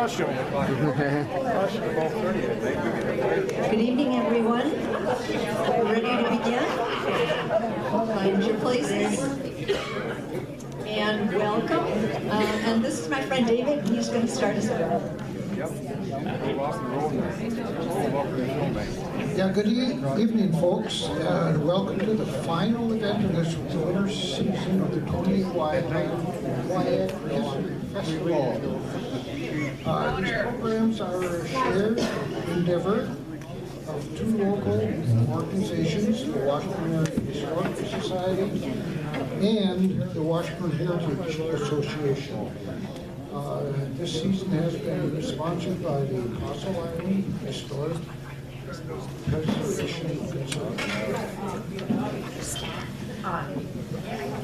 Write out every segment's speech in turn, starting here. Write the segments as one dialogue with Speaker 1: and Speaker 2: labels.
Speaker 1: I'll show you.
Speaker 2: Good evening, everyone. Ready to begin? Find your places. And welcome. And this is my friend David. He's going to start us out.
Speaker 3: Yeah, good evening, folks, and welcome to the final event of this winter season of the Tony Woiak History Festival. These programs are a shared endeavor of two local organizations, the Washburn Historical Society and the Washburn Heritage Association. This season has been sponsored by the Apostle Island Historic Preservation Consortium.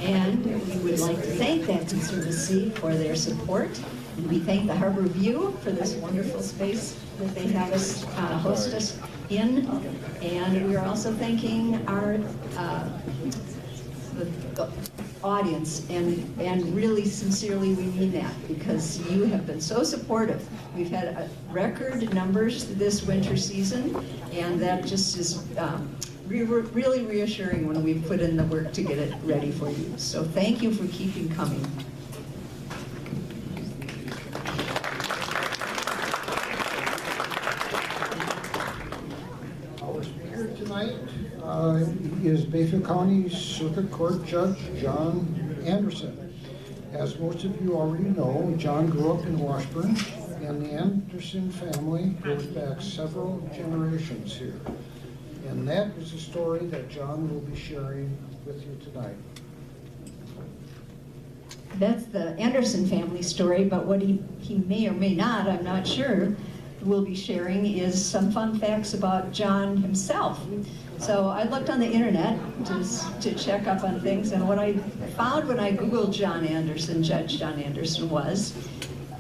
Speaker 2: And we would like to thank that conservancy for their support. And we thank the Harbor View for this wonderful space that they have us host us in. And we are also thanking our the audience, and really sincerely we mean that, because you have been so supportive. We've had record numbers this winter season, and that just is really reassuring when we put in the work to get it ready for you. So thank you for keeping coming.
Speaker 3: Our speaker tonight is Bayfield County Circuit Court Judge John Anderson. As most of you already know, John grew up in Washburn, and the Anderson family goes back several generations here. And that is the story that John will be sharing with you tonight.
Speaker 2: That's the Anderson family story, but what he may or may not, I'm not sure, will be sharing is some fun facts about John himself. So I looked on the internet to check up on things, and what I found when I Googled John Anderson, Judge John Anderson, was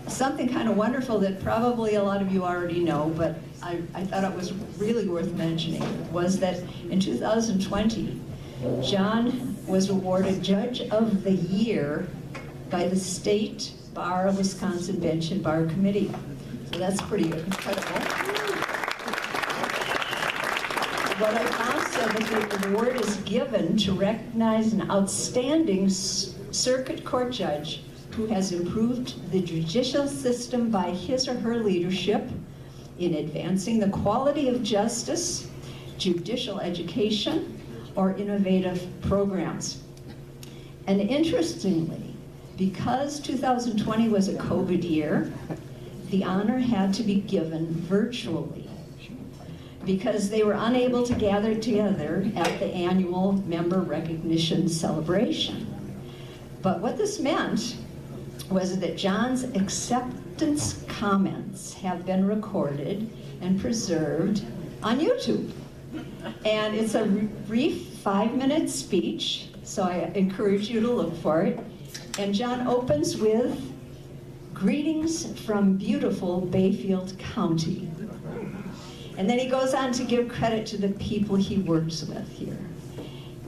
Speaker 2: something kind of wonderful that probably a lot of you already know, but I thought it was really worth mentioning, was that in 2020, John was awarded Judge of the Year by the State Bar of Wisconsin Bench and Bar Committee. So that's pretty incredible. What I found said that the award is given to recognize an outstanding circuit court judge who has improved the judicial system by his or her leadership in advancing the quality of justice, judicial education, or innovative programs. And interestingly, because 2020 was a COVID year, the honor had to be given virtually because they were unable to gather together at the annual member recognition celebration. But what this meant was that John's acceptance comments have been recorded and preserved on YouTube. And it's a brief 5-minute speech, so I encourage you to look for it. And John opens with, "Greetings from beautiful Bayfield County." And then he goes on to give credit to the people he works with here.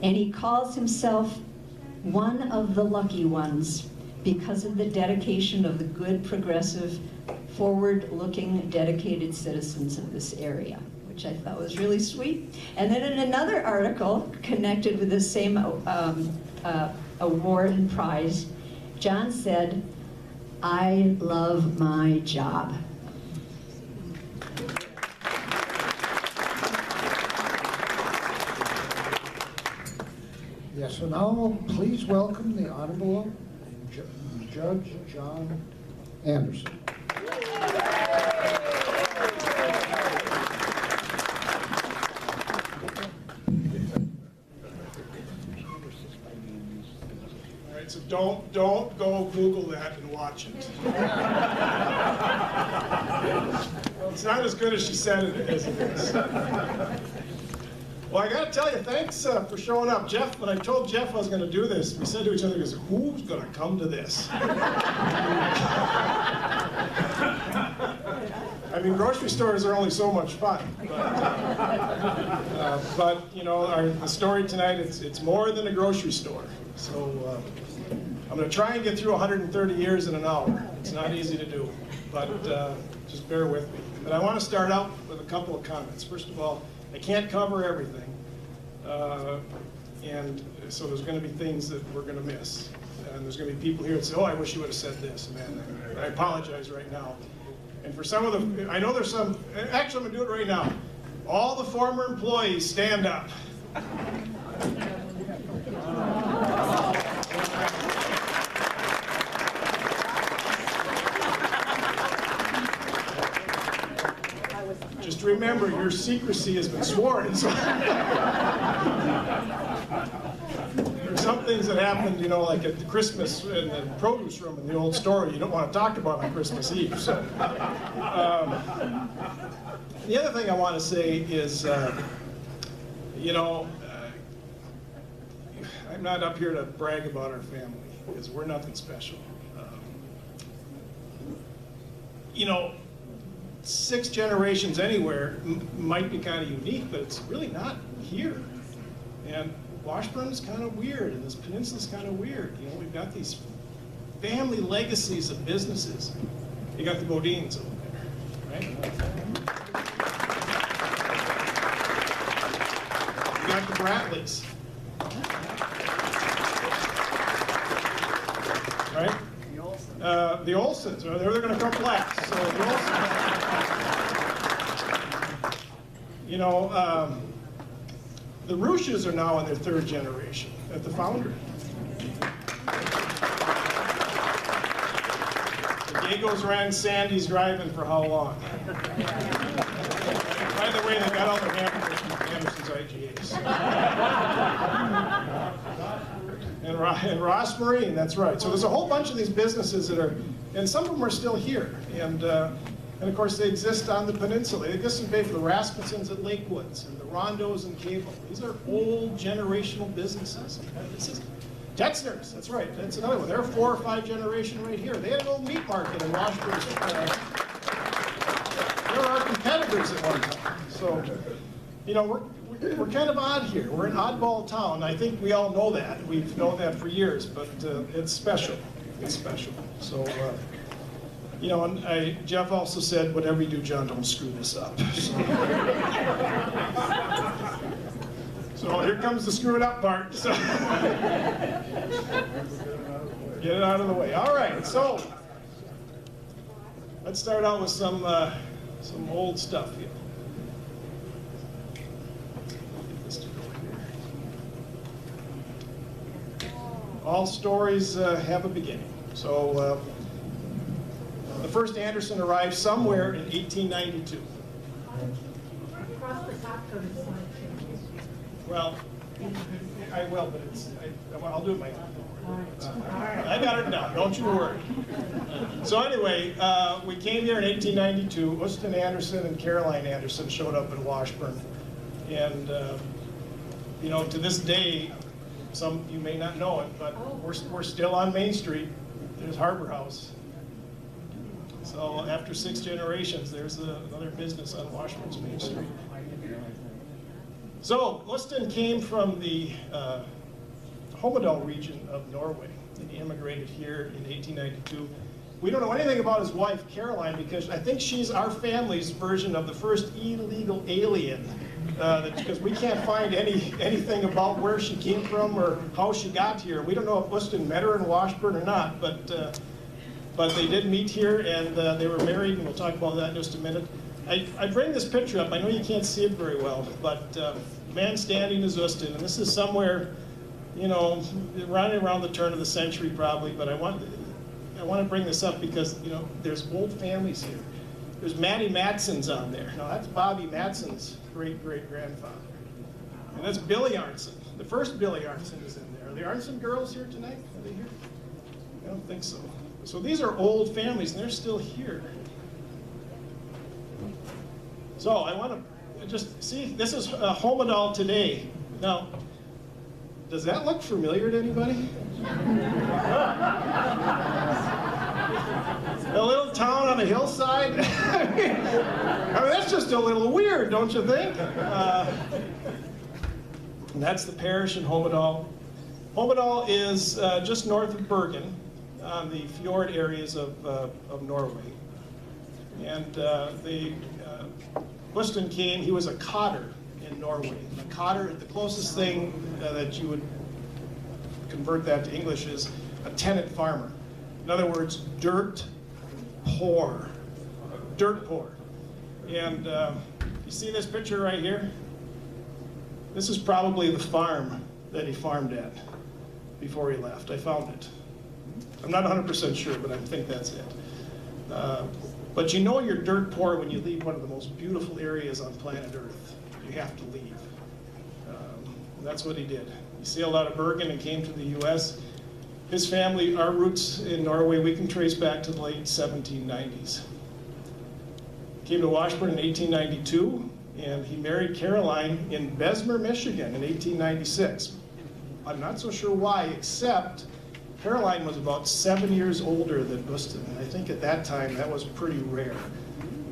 Speaker 2: And he calls himself one of the lucky ones because of the dedication of the good, progressive, forward-looking, dedicated citizens of this area, which I thought was really sweet. And then in another article connected with the same award and prize, John said, "I love my job."
Speaker 3: Yes, so now please welcome the Honorable Judge John Anderson.
Speaker 1: All right, so don't go Google that and watch it. It's not as good as she said it is. Well, I got to tell you, thanks for showing up. Jeff, when I told Jeff I was going to do this, we said to each other, he goes, "Who's going to come to this?" I mean, grocery stores are only so much fun. But you know, the story tonight, it's more than a grocery store. So I'm going to try and get through 130 years in an hour. It's not easy to do. but just bear with me. But I want to start out with a couple of comments. First of all, I can't cover everything, and so there's going to be things that we're going to miss. And there's going to be people here that say, oh, I wish you would have said this, man. I apologize right now. And for some of them, I know there's some, actually I'm going to do it right now. All the former employees, stand up. Just remember, your secrecy has been sworn. So there's some things that happened, you know, like at the Christmas in the produce room in the old store, you don't want to talk about on Christmas Eve. So, the other thing I want to say is, you know, I'm not up here to brag about our family, because we're nothing special. You know, 6 generations anywhere might be kind of unique, but it's really not here. And Washburn is kind of weird, and this peninsula is kind of weird. You know, we've got these family legacies of businesses. You got the Bodines over there, right? You got the Bradleys, right? The Olsons, they're going to come last. So the Olsons, you know, the Rusches are now in their 3rd generation at the foundry. The Diegos ran Sandy's driving for how long? By the way, they got all their hamburgers from Anderson's IGAs. And Ross Marine, that's right. So there's a whole bunch of these businesses that are, and some of them are still here. And of course, they exist on the peninsula. They exist in Bay for the Rasmussens at Lakewoods and the Rondos and Cable. These are old generational businesses. This is Tetzner's, that's right. That's another one. They're 4 or 5 generation right here. They had an old meat market in Washburn. They were our competitors at one time. So, you know, we're kind of odd here. We're an oddball town. I think we all know that. We've known that for years, but it's special. It's special. So, you know, and Jeff also said, whatever you do, John, don't screw this up. So here comes the screw it up part. So get it out of the way. All right, so let's start out with some old stuff here. All stories have a beginning. So the first Anderson arrived somewhere in 1892. Well, I will, but I'll do it my own. I got it down, don't you worry. So anyway, we came here in 1892. Uston Anderson and Caroline Anderson showed up in Washburn. And, you know, to this day, some you may not know it, but we're still on Main Street. There's Harbor House. So after 6 generations, there's another business on Washburn's Main Street. So Uston came from the Homedal region of Norway, and he immigrated here in 1892. We don't know anything about his wife, Caroline, because I think she's our family's version of the first illegal alien. Because we can't find anything about where she came from or how she got here. We don't know if Uston met her in Washburn or not, but they did meet here, and they were married, and we'll talk about that in just a minute. I bring this picture up. I know you can't see it very well, but man standing is Uston, and this is somewhere, you know, right around the turn of the century probably. But I want to bring this up because, you know, there's old families here. There's Matty Matson's on there. Now that's Bobby Matson's great-great-grandfather, and that's Billy Arnson. The first Billy Arnson is in there. Are the Arnson girls here tonight? Are they here? I don't think so. So these are old families, and they're still here. So I want to just see, this is Homedal today. Now, does that look familiar to anybody? A little town on a hillside? I mean, that's just a little weird, don't you think? And that's the parish in Homedal. Homedal is just north of Bergen, on the fjord areas of Norway. And Washburn came, he was a cotter in Norway. A cotter, the closest thing that you would convert that to English is a tenant farmer. In other words, dirt poor. Dirt poor. And you see this picture right here? This is probably the farm that he farmed at before he left. I found it. I'm not 100% sure, but I think that's it. But you know you're dirt poor when you leave one of the most beautiful areas on planet Earth. You have to leave. And that's what he did. He sailed out of Bergen and came to the U.S. His family, our roots in Norway, we can trace back to the late 1790s. Came to Washburn in 1892, and he married Caroline in Bessemer, Michigan in 1896. I'm not so sure why, except Caroline was about 7 years older than Wuston, and I think at that time that was pretty rare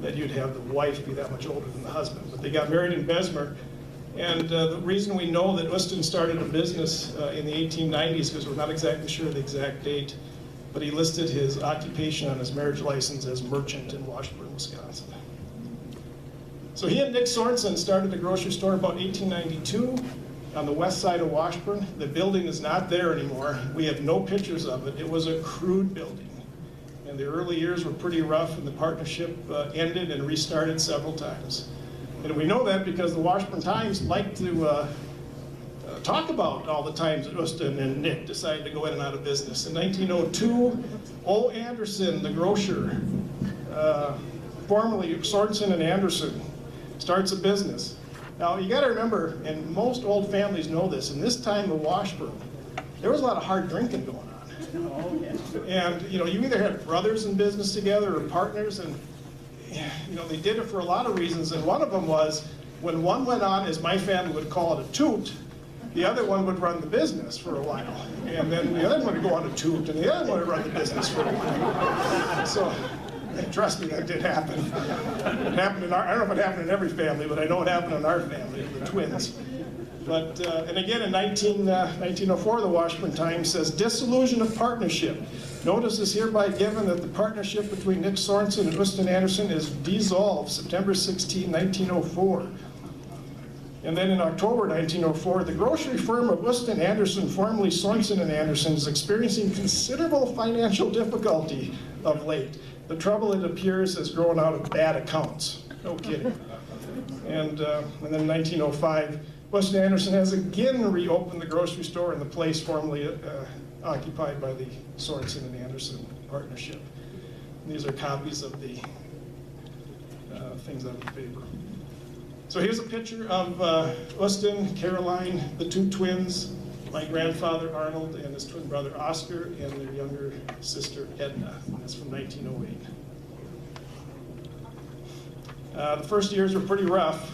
Speaker 1: that you'd have the wife be that much older than the husband. But they got married in Bessemer, and the reason we know that Wuston started a business in the 1890s, because we're not exactly sure the exact date, but he listed his occupation on his marriage license as merchant in Washburn, Wisconsin. So he and Nick Sorensen started a grocery store about 1892 on the west side of Washburn. The building is not there anymore. We have no pictures of it. It was a crude building. And the early years were pretty rough, and the partnership ended and restarted several times. And we know that because the Washburn Times liked to talk about all the times that Wuston and Nick decided to go in and out of business. In 1902, O. Anderson, the grocer, formerly Sorensen and Anderson, starts a business. Now, you got to remember, and most old families know this, in this time of Washburn, there was a lot of hard drinking going on. And, you either had brothers in business together or partners, and, they did it for a lot of reasons. And one of them was, when one went on, as my family would call it, a toot, the other one would run the business for a while. And then the other one would go on a toot, and the other one would run the business for a while. So, trust me, that did happen. It happened in I don't know if it happened in every family, but I know it happened in our family, the twins. But, and again, in 1904, the Washburn Times says, dissolution of partnership. Notice is hereby given that the partnership between Nick Sorensen and Wuston Anderson is dissolved September 16, 1904. And then in October 1904, the grocery firm of Wuston Anderson, formerly Sorensen and Anderson, is experiencing considerable financial difficulty of late. The trouble, it appears, has grown out of bad accounts. No kidding. And then in 1905, Wuston Anderson has again reopened the grocery store in the place formerly occupied by the Sorensen and Anderson partnership. And these are copies of the things on the paper. So here's a picture of Wuston, Caroline, the two twins, my grandfather Arnold and his twin brother Oscar, and their younger sister Edna. And that's from 1908. The first years were pretty rough.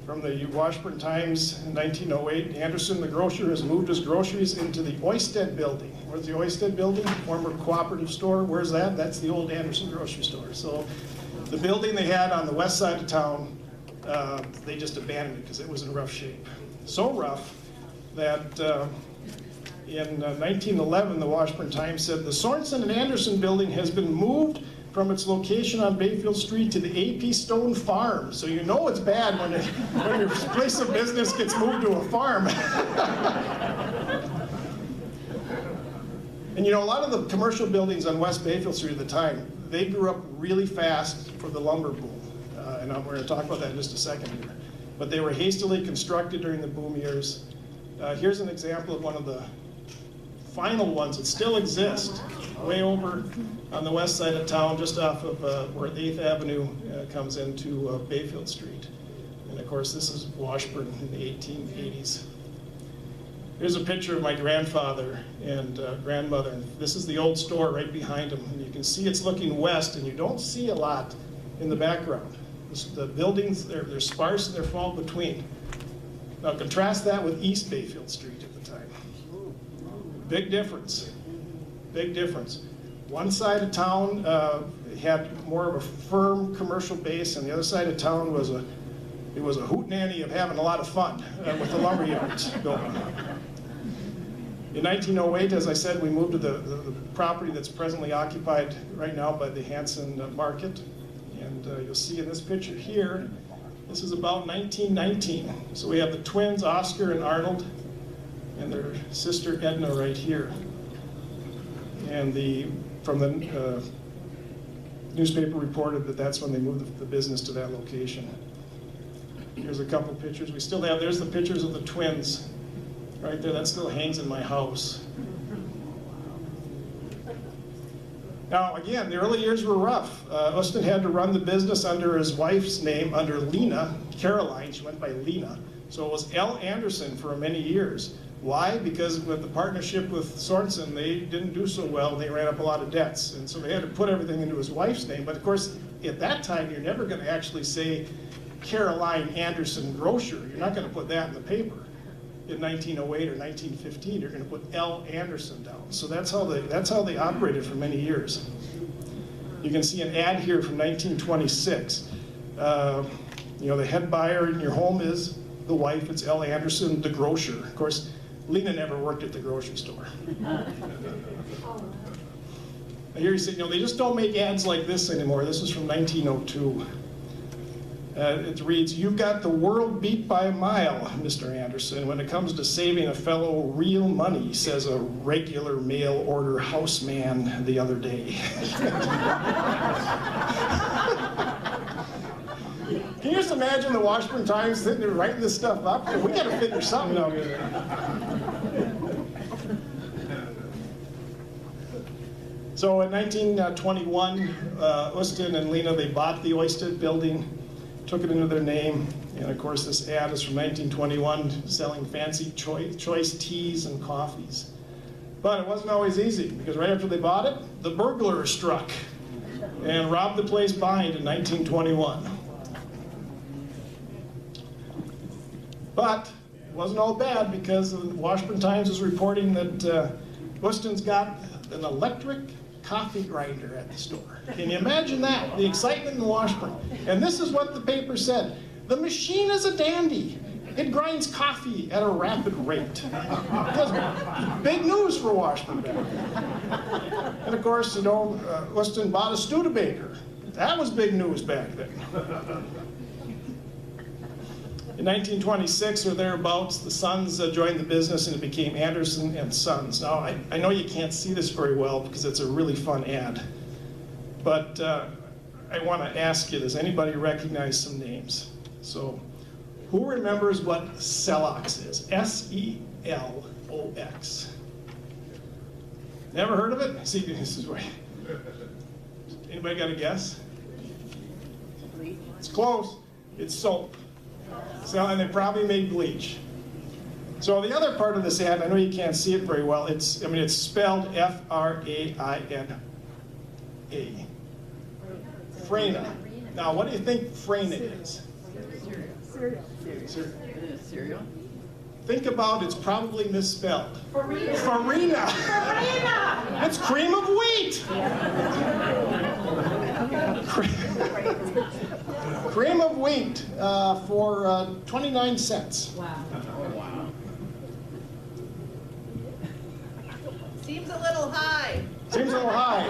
Speaker 1: From the Washburn Times in 1908, Anderson, the grocer, has moved his groceries into the Oisted building. Where's the Oisted building? Former cooperative store. Where's that? That's the old Anderson grocery store. So the building they had on the west side of town, they just abandoned it because it was in rough shape. So rough that in 1911, the Washburn Times said, the Sorensen and Anderson building has been moved from its location on Bayfield Street to the A.P. Stone Farm. So you know it's bad when your place of business gets moved to a farm. And a lot of the commercial buildings on West Bayfield Street at the time, they grew up really fast for the lumber boom. And we're going to talk about that in just a second here. But they were hastily constructed during the boom years. Here's an example of one of the final ones that still exist, way over on the west side of town, just off of where 8th Avenue comes into Bayfield Street. And of course, this is Washburn in the 1880s. Here's a picture of my grandfather and grandmother. And this is the old store right behind them. And you can see it's looking west, and you don't see a lot in the background. The buildings, they're sparse and they're fall between. Now contrast that with East Bayfield Street at the time. Big difference, big difference. One side of town had more of a firm commercial base, and the other side of town was a hootenanny of having a lot of fun with the lumber yards going. In 1908, as I said, we moved to the property that's presently occupied right now by the Hanson Market. And you'll see in this picture here, this is about 1919. So we have the twins, Oscar and Arnold, and their sister Edna right here. And from the newspaper reported that that's when they moved the business to that location. Here's a couple pictures. We still have, there's the pictures of the twins right there. That still hangs in my house. Now, again, the early years were rough. Ustin had to run the business under his wife's name, under Lena, Caroline, she went by Lena. So it was L. Anderson for many years. Why? Because with the partnership with Sorensen, they didn't do so well. They ran up a lot of debts. And so they had to put everything into his wife's name. But of course, at that time, you're never going to actually say Caroline Anderson Grocer. You're not going to put that in the paper. In 1908 or 1915, you're going to put L. Anderson down. So that's how they operated for many years. You can see an ad here from 1926. You know, the head buyer in your home is the wife. It's L. Anderson, the grocer. Of course, Lena never worked at the grocery store. Here you see, you know, they just don't make ads like this anymore. This is from 1902. It reads, "You've got the world beat by a mile, Mr. Anderson. When it comes to saving a fellow real money, says a regular mail order houseman the other day." Can you just imagine the Washburn Times sitting there writing this stuff up? We got to figure something out here. So in 1921, Ustin and Lena, they bought the Oysted building, took it into their name, and of course this ad is from 1921, selling fancy choice teas and coffees. But it wasn't always easy, because right after they bought it, the burglars struck and robbed the place blind in 1921. But it wasn't all bad, because the Washburn Times is reporting that Ustin's got an electric coffee grinder at the store. Can you imagine that? The excitement in Washburn. And this is what the paper said: "The machine is a dandy. It grinds coffee at a rapid rate." That's big news for Washburn. And of course, you know, Ustin bought a Studebaker. That was big news back then. In 1926 or thereabouts, the Sons joined the business and it became Anderson and Sons. Now, I know you can't see this very well because it's a really fun ad, but I want to ask you, does anybody recognize some names? So, who remembers what Celox is? S-E-L-O-X. Never heard of it? See, this is where. Anybody got a guess? It's close. It's soap. So, and they probably made bleach. So the other part of this ad, I know you can't see it very well. It's spelled F-R-A-I-N-A. Frena. Now, what do you think Frena is?
Speaker 4: Cereal.
Speaker 1: Think about, it's probably misspelled. Farina. It's cream of wheat. Cream of wheat for 29 cents.
Speaker 4: Wow. Seems a little high.
Speaker 1: Seems a little high.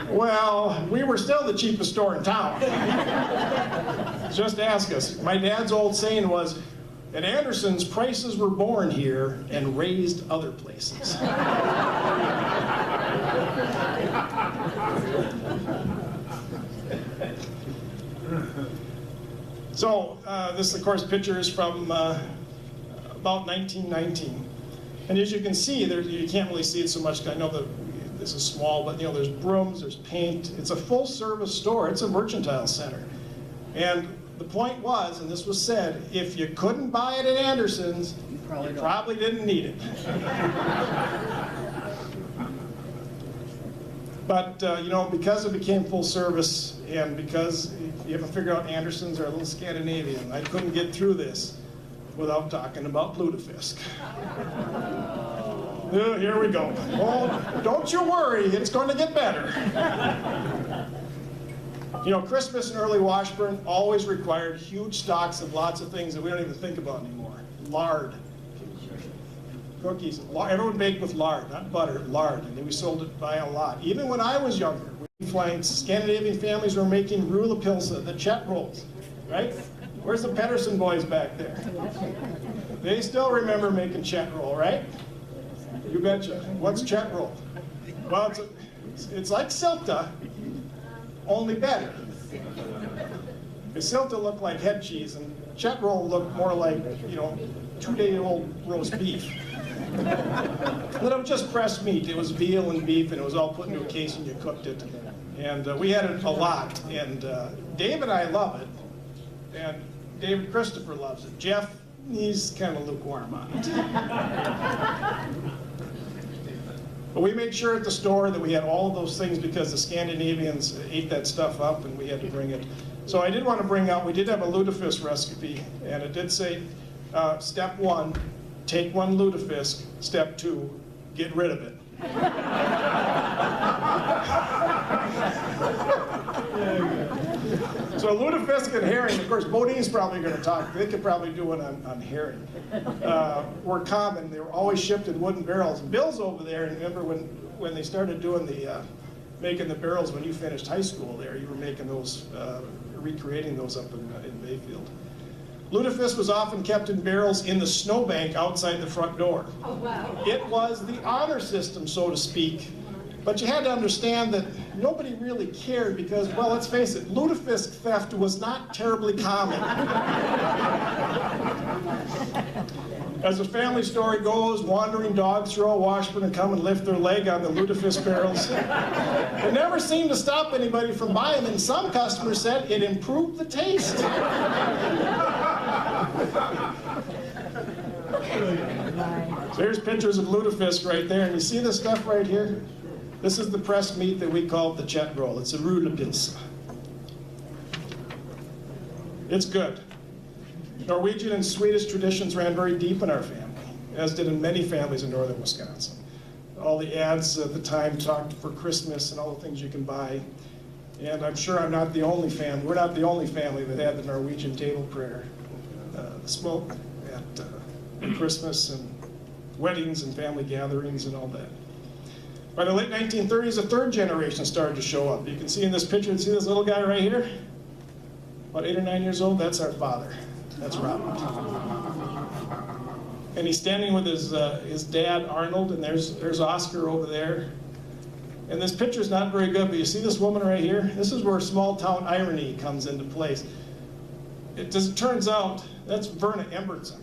Speaker 1: Well, we were still the cheapest store in town. Just ask us. My dad's old saying was, "At Anderson's, prices were born here and raised other places." So this, of course, picture is from about 1919. And as you can see, you can't really see it so much. I know that this is small, but you know, there's brooms, there's paint. It's a full-service store. It's a mercantile center. And the point was, and this was said, if you couldn't buy it at Anderson's, you probably didn't need it. But you know, because it became full service, and because you haven't figured out Andersons are a little Scandinavian, I couldn't get through this without talking about Lutefisk. Here we go. Oh, don't you worry, it's going to get better. You know, Christmas in early Washburn always required huge stocks of lots of things that we don't even think about anymore. Lard, cookies. Everyone baked with lard, not butter, lard. And then we sold it by a lot. Even when I was younger, Scandinavian families were making rulapilsa, the chet rolls, right? Where's the Pedersen boys back there? They still remember making chet roll, right? You betcha. What's chet roll? Well, it's like silta, only better. Because silta looked like head cheese, and chet roll looked more like, 2-day-old roast beef. But it was just pressed meat. It was veal and beef, and it was all put into a case and you cooked it. And we had it a lot. And Dave and I love it. And David Christopher loves it. Jeff, he's kind of lukewarm on it. But we made sure at the store that we had all of those things because the Scandinavians ate that stuff up and we had to bring it. So I did want to bring out, we did have a lutefisk recipe, and it did say, step 1, take 1 lutefisk. Step 2, get rid of it. So lutefisk and herring, of course, Bodine's probably going to talk. They could probably do it on herring. Were common. They were always shipped in wooden barrels. And Bill's over there, and remember when they started doing making the barrels when you finished high school there, you were making those, recreating those up in Bayfield. Lutefisk was often kept in barrels in the snowbank outside the front door.
Speaker 4: Oh, wow.
Speaker 1: It was the honor system, so to speak. But you had to understand that nobody really cared because, well, let's face it, lutefisk theft was not terribly common. As the family story goes, wandering dogs throw a Washburn and come and lift their leg on the lutefisk barrels. It never seemed to stop anybody from buying them, and some customers said it improved the taste. So here's pictures of lutefisk right there, and you see this stuff right here? This is the pressed meat that we call the chet roll. It's a rulapilsa. It's good. Norwegian and Swedish traditions ran very deep in our family, as did in many families in northern Wisconsin. All the ads at the time talked for Christmas and all the things you can buy. And I'm sure I'm not the only family, we're not the only family that had the Norwegian table prayer, the smoke at Christmas and weddings and family gatherings and all that. By the late 1930s, a third generation started to show up. You can see in this picture, see this little guy right here? About 8 or 9 years old, that's our father. That's Robert. And he's standing with his dad, Arnold, and there's Oscar over there. And this picture's not very good, but you see this woman right here? This is where small town irony comes into place. It turns out, that's Verna Embertson,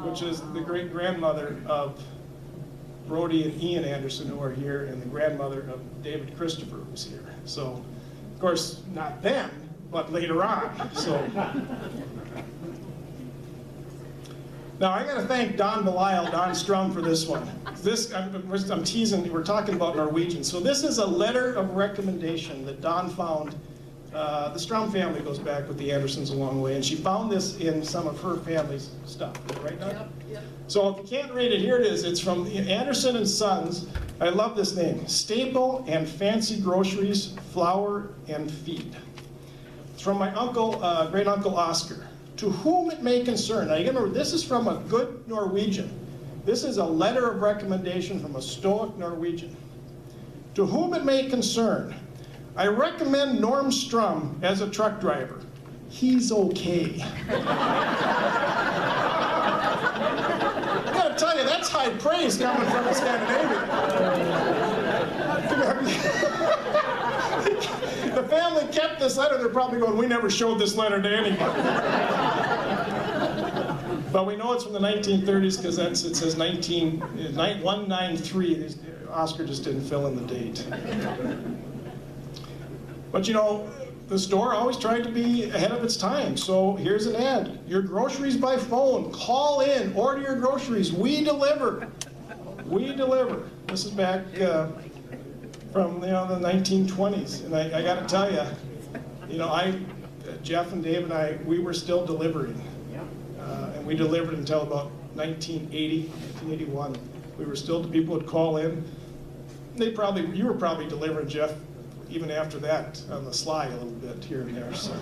Speaker 1: which is the great-grandmother of Brody and Ian Anderson, who are here, and the grandmother of David Christopher, who's here. So, of course, not them, but later on. So, now I got to thank Don Belial, Don Strum, for this one. I'm teasing. We're talking about Norwegian. So this is a letter of recommendation that Don found. The Strum family goes back with the Andersons a long way, and she found this in some of her family's stuff. Right, Don?
Speaker 4: Yep, yep.
Speaker 1: So if you can't read it, here it is. It's from Anderson and Sons. I love this name. Staple and Fancy Groceries, Flour and Feed. It's from my uncle, great uncle Oscar. To whom it may concern. Now you gotta remember, this is from a good Norwegian. This is a letter of recommendation from a stoic Norwegian. To whom it may concern, I recommend Norm Strum as a truck driver. He's okay. I gotta tell you, that's high praise coming from a Scandinavian. The family kept this letter. They're probably going, we never showed this letter to anybody. But we know it's from the 1930s because it says 193. Oscar just didn't fill in the date. But you know, the store always tried to be ahead of its time. So here's an ad. Your groceries by phone. Call in. Order your groceries. We deliver. We deliver. This is back from the 1920s. And I got to tell you, Jeff and Dave and I, we were still delivering. And we delivered until about 1980, 1981. We were still, people would call in. You were probably delivering, Jeff, even after that, on the sly a little bit here and there. So.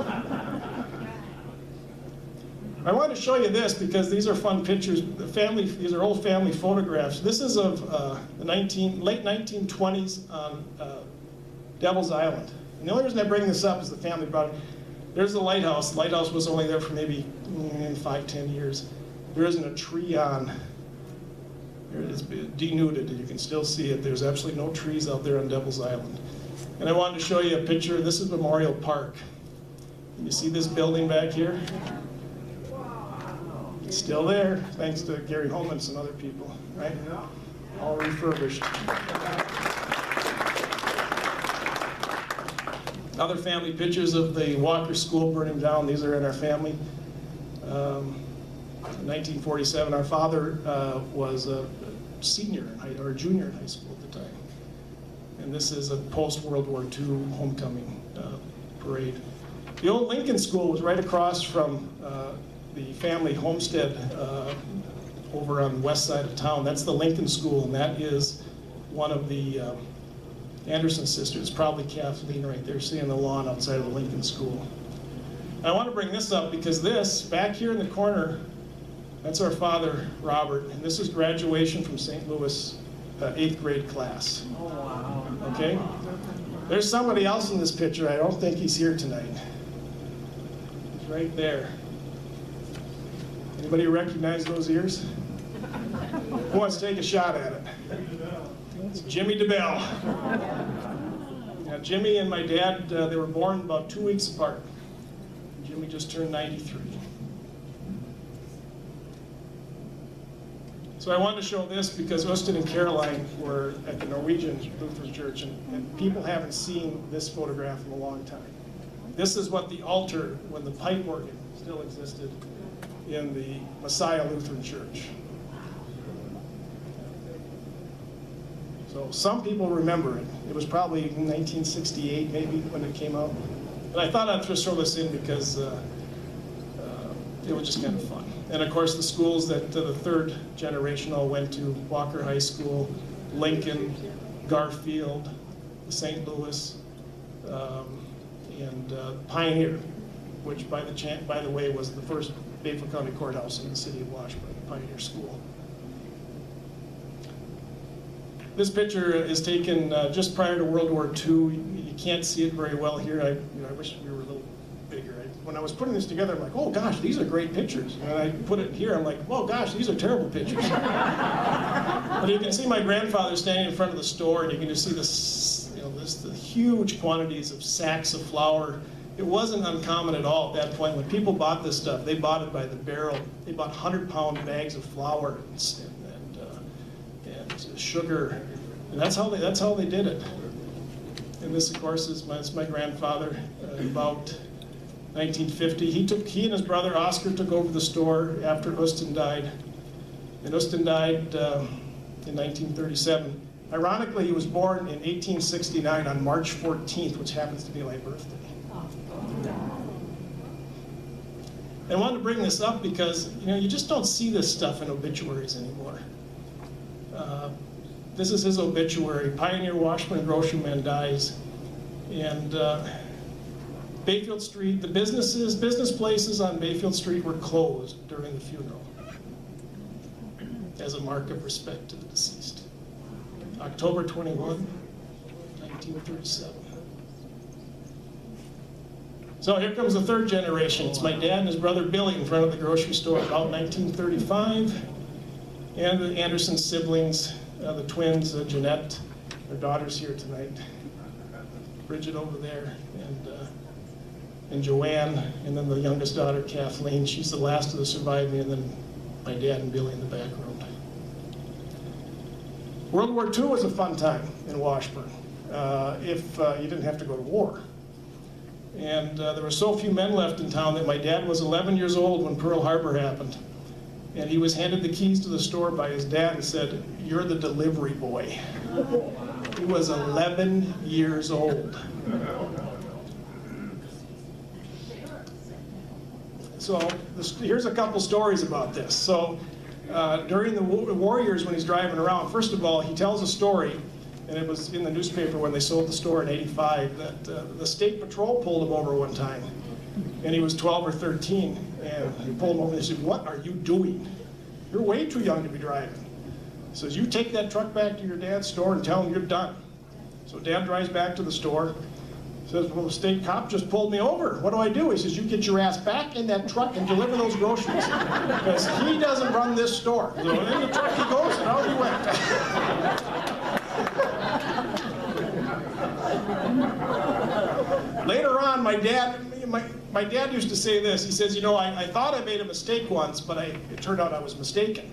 Speaker 1: I wanted to show you this because these are fun pictures. These are old family photographs. This is of the late 1920s on Devil's Island. And the only reason I bring this up is the family brought it. There's the lighthouse. The lighthouse was only there for maybe 5-10 years. There isn't a tree on. It's denuded, and you can still see it. There's absolutely no trees out there on Devil's Island. And I wanted to show you a picture. This is Memorial Park. You see this building back here? It's still there, thanks to Gary Holman and some other people, right? All refurbished. Other family pictures of the Walker School burning down. These are in our family. In 1947, our father was a senior or a junior in high school at the time. And this is a post-World War II homecoming parade. The old Lincoln School was right across from the family homestead over on the west side of town. That's the Lincoln School, and that is one of the Anderson sisters, probably Kathleen right there, seeing the lawn outside of the Lincoln School. And I want to bring this up because this, back here in the corner, that's our father, Robert, and this is graduation from St. Louis 8th grade class. Oh, wow. Okay? There's somebody else in this picture. I don't think he's here tonight. He's right there. Anybody recognize those ears? Who wants to take a shot at it? It's Jimmy DeBell. Now, Jimmy and my dad, they were born about 2 weeks apart. Jimmy just turned 93. So I wanted to show this because Austin and Caroline were at the Norwegian Lutheran Church, and people haven't seen this photograph in a long time. This is what the altar, when the pipe organ still existed, in the Messiah Lutheran Church. So some people remember it. It was probably 1968 maybe when it came out. But I thought I'd just throw this in because it was just kind of fun. And of course the schools that the third generation all went to, Walker High School, Lincoln, Garfield, St. Louis, and Pioneer, which by the way was the first Bayfield County Courthouse in the city of Washburn, Pioneer School. This picture is taken just prior to World War II. You can't see it very well here. I wish we were a little bigger. When I was putting this together, I'm like, oh gosh, these are great pictures. And I put it here, I'm like, oh gosh, these are terrible pictures. But you can see my grandfather standing in front of the store, and you can just see this, the huge quantities of sacks of flour. It wasn't uncommon at all at that point. When people bought this stuff, they bought it by the barrel. They bought 100-pound bags of flour and sugar, and that's how they did it. And this, of course, is my grandfather. About 1950, he and his brother Oscar took over the store after Ustin died. And Ustin died in 1937. Ironically, he was born in 1869 on March 14th, which happens to be my birthday. And I wanted to bring this up because you just don't see this stuff in obituaries anymore. This is his obituary. Pioneer Washburn groceryman dies, and Bayfield Street, the business places on Bayfield Street were closed during the funeral as a mark of respect to the deceased. October 21, 1937. So here comes the third generation. It's my dad and his brother Billy in front of the grocery store about 1935. And the Anderson siblings, the twins, Jeanette, their daughter's here tonight. Bridget over there, and Joanne, and then the youngest daughter, Kathleen. She's the last of the surviving, and then my dad and Billy in the background. World War II was a fun time in Washburn, if you didn't have to go to war. And there were so few men left in town that my dad was 11 years old when Pearl Harbor happened. And he was handed the keys to the store by his dad and said, "You're the delivery boy." He was 11 years old. So here's a couple stories about this. So during the war years when he's driving around, first of all, he tells a story, and it was in the newspaper when they sold the store in '85, that the state patrol pulled him over one time. And he was 12 or 13, and he pulled him over and he said, "What are you doing? You're way too young to be driving." He says, "You take that truck back to your dad's store and tell him you're done." So Dad drives back to the store. Says, "Well, the state cop just pulled me over. What do I do?" He says, "You get your ass back in that truck and deliver those groceries." Because he doesn't run this store. So in the truck he goes, and out he went. Later on, my dad used to say this. He says, "You know, I thought I made a mistake once, but it turned out I was mistaken."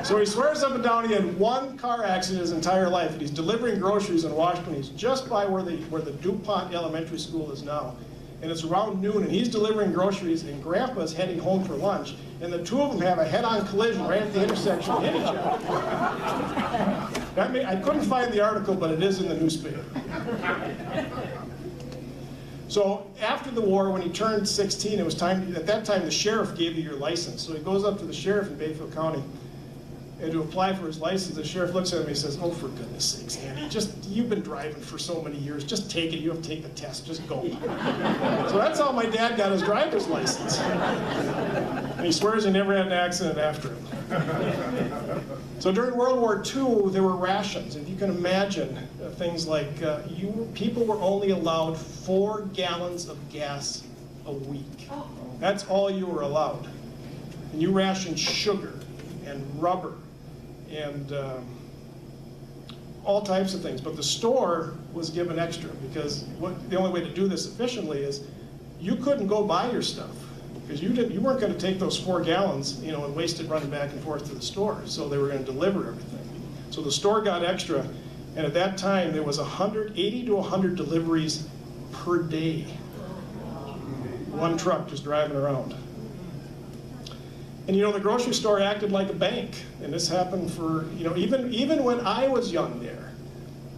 Speaker 1: So he swears up and down he had one car accident his entire life, and he's delivering groceries in Washburn. He's just by where the DuPont Elementary School is now. And it's around noon, and he's delivering groceries, and Grandpa's heading home for lunch, and the two of them have a head-on collision right at the intersection and hit each other. I couldn't find the article, but it is in the newspaper. So after the war, when he turned 16, it was time. At that time, the sheriff gave you your license. So he goes up to the sheriff in Bayfield County, and to apply for his license, the sheriff looks at him and he says, "Oh, for goodness sakes, Andy, you've been driving for so many years. Just take it. You have to take the test. Just go." So that's how my dad got his driver's license. And he swears he never had an accident after it. So during World War II, there were rations. If you can imagine things like people were only allowed 4 gallons of gas a week. That's all you were allowed. And you rationed sugar and rubber and all types of things. But the store was given extra because the only way to do this efficiently is you couldn't go buy your stuff because you weren't going to take those 4 gallons, and waste it running back and forth to the store. So they were going to deliver everything. So the store got extra, and at that time there was 80 to 100 deliveries per day. One truck just driving around. And the grocery store acted like a bank, and this happened for, even when I was young there,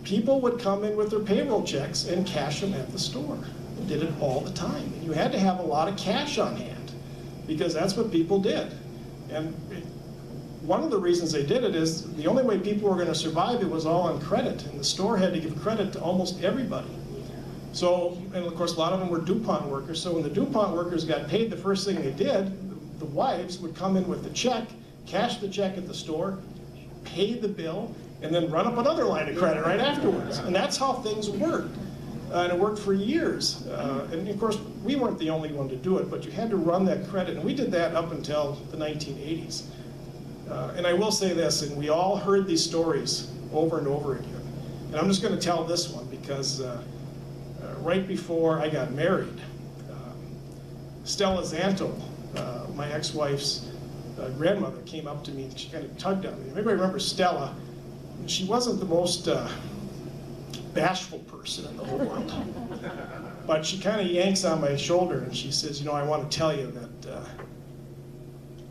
Speaker 1: people would come in with their payroll checks and cash them at the store. They did it all the time. And you had to have a lot of cash on hand because that's what people did. And one of the reasons they did it is the only way people were going to survive, it was all on credit, and the store had to give credit to almost everybody. So, and of course a lot of them were DuPont workers, so when the DuPont workers got paid, the first thing they did, the wives would come in with the check, cash the check at the store, pay the bill, and then run up another line of credit right afterwards. And that's how things worked. And it worked for years. And of course, we weren't the only one to do it, but you had to run that credit. And we did that up until the 1980s. And I will say this, and we all heard these stories over and over again. And I'm just going to tell this one because right before I got married, Stella Zanto, my ex-wife's grandmother, came up to me and she kind of tugged on me. Maybe I remember Stella. She wasn't the most bashful person in the whole world. But she kind of yanks on my shoulder and she says, I want to tell you that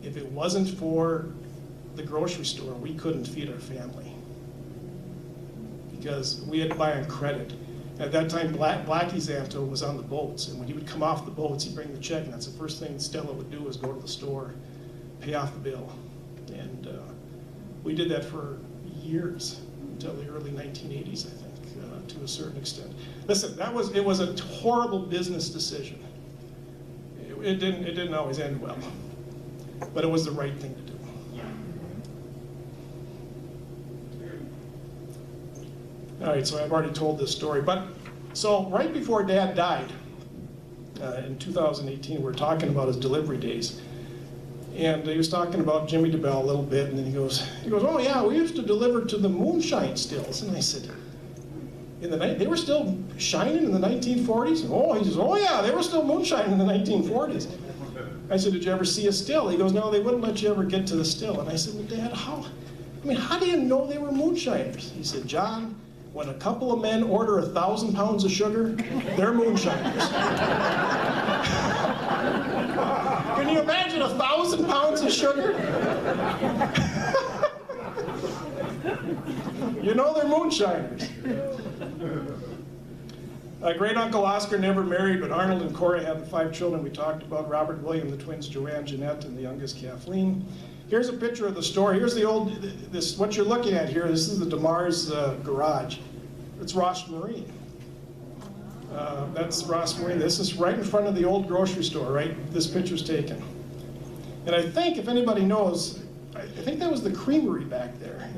Speaker 1: if it wasn't for the grocery store, we couldn't feed our family. Because we had to buy on credit. At that time, Blackie Zanto was on the boats, and when he would come off the boats, he'd bring the check, and that's the first thing Stella would do is go to the store, pay off the bill. And we did that for years, until the early 1980s, I think, to a certain extent. Listen, it was a horrible business decision. It didn't always end well, but it was the right thing to do. All right, so I've already told this story, so right before Dad died, in 2018, we were talking about his delivery days, and he was talking about Jimmy DeBell a little bit, and then he goes, "Oh yeah, we used to deliver to the moonshine stills," and I said, they were still shining in the 1940s? He says, "Oh yeah, they were still moonshining in the 1940s." I said, "Did you ever see a still?" He goes, "No, they wouldn't let you ever get to the still," and I said, "Well, Dad, how do you know they were moonshiners?" He said, "John, when a couple of men order 1,000 pounds of sugar, they're moonshiners." Can you imagine 1,000 pounds of sugar? They're moonshiners. Great Uncle Oscar never married, but Arnold and Cora had the 5 children we talked about: Robert, William, the twins, Joanne, Jeanette, and the youngest, Kathleen. Here's a picture of the store. Here's what you're looking at here. This is the DeMars garage. It's Ross Marine. That's Ross Wayne. This is right in front of the old grocery store, right? This picture's taken. And I think, if anybody knows, I think that was the creamery back there.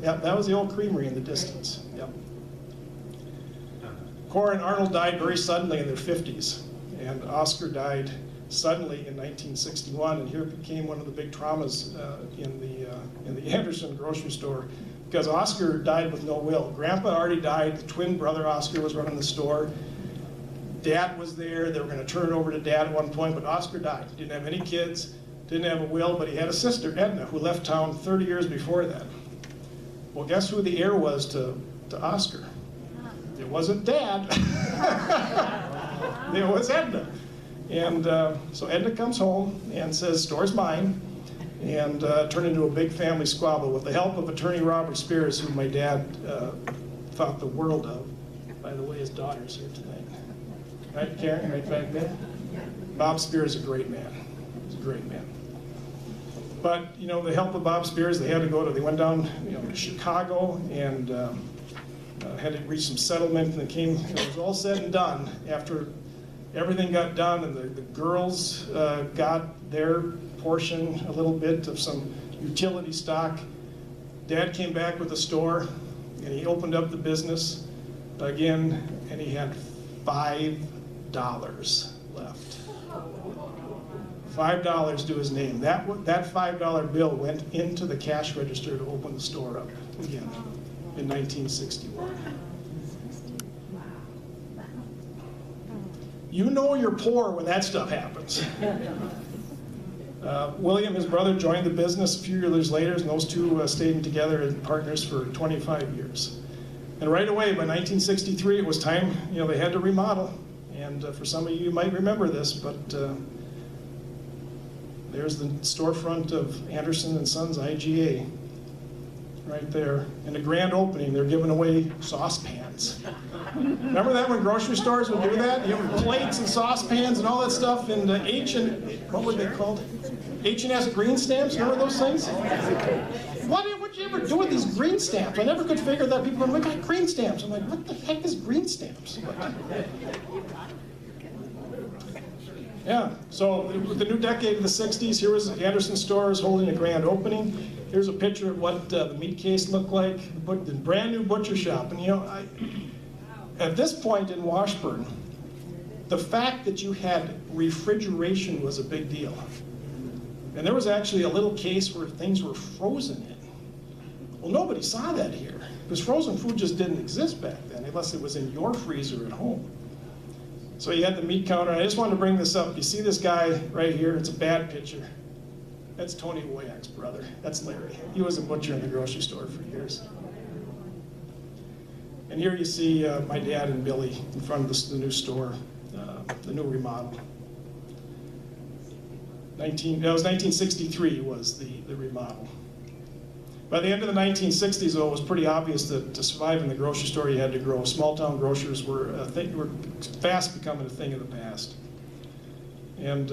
Speaker 1: Yeah, that was the old creamery in the distance. Yep. Cora and Arnold died very suddenly in their 50s, and Oscar died suddenly in 1961, and here became one of the big traumas in the Anderson grocery store, because Oscar died with no will. Grandpa already died. The twin brother Oscar was running the store. Dad was there. They were going to turn it over to Dad at one point, but Oscar died. He didn't have any kids, didn't have a will, but he had a sister, Edna, who left town 30 years before that. Well, guess who the heir was to Oscar? It wasn't Dad. It was Edna. And so Edna comes home and says, store's mine, and turned into a big family squabble with the help of attorney Robert Spears, who my dad thought the world of. By the way, his daughter's here tonight. Right, Karen, right back there? Bob Spears is a great man. He's a great man. But, you know, the help of Bob Spears, they went down, to Chicago and had to reach some settlement, and it was all said and done. After everything got done and the girls got their portion, a little bit of some utility stock, Dad came back with the store, and he opened up the business again, and he had $5 left. $5 to his name. That $5 bill went into the cash register to open the store up again in 1961. You know you're poor when that stuff happens. William, his brother, joined the business a few years later, and those two stayed together as partners for 25 years. And right away, by 1963, it was time, they had to remodel. And for some of you might remember this, but there's the storefront of Anderson & Sons IGA, right there. In the grand opening, they're giving away saucepans. Remember that when grocery stores would do that? You have plates and saucepans and all that stuff, and what were they called? H&S green stamps, remember those things? What did you ever do with these green stamps? I never could figure that. People go, we got green stamps. I'm like, what the heck is green stamps? Yeah, so with the new decade of the 60s, here was Anderson Stores holding a grand opening. Here's a picture of what the meat case looked like, the brand new butcher shop. And at this point in Washburn, the fact that you had refrigeration was a big deal. And there was actually a little case where things were frozen in. Well, nobody saw that here, because frozen food just didn't exist back then, unless it was in your freezer at home. So you had the meat counter, and I just wanted to bring this up. You see this guy right here? It's a bad picture. That's Tony Woiak's brother. That's Larry. He was a butcher in the grocery store for years. And here you see my dad and Billy in front of the new store, the new remodel. That was 1963 was the remodel. By the end of the 1960s, though, it was pretty obvious that to survive in the grocery store, you had to grow. Small-town grocers were fast becoming a thing of the past. And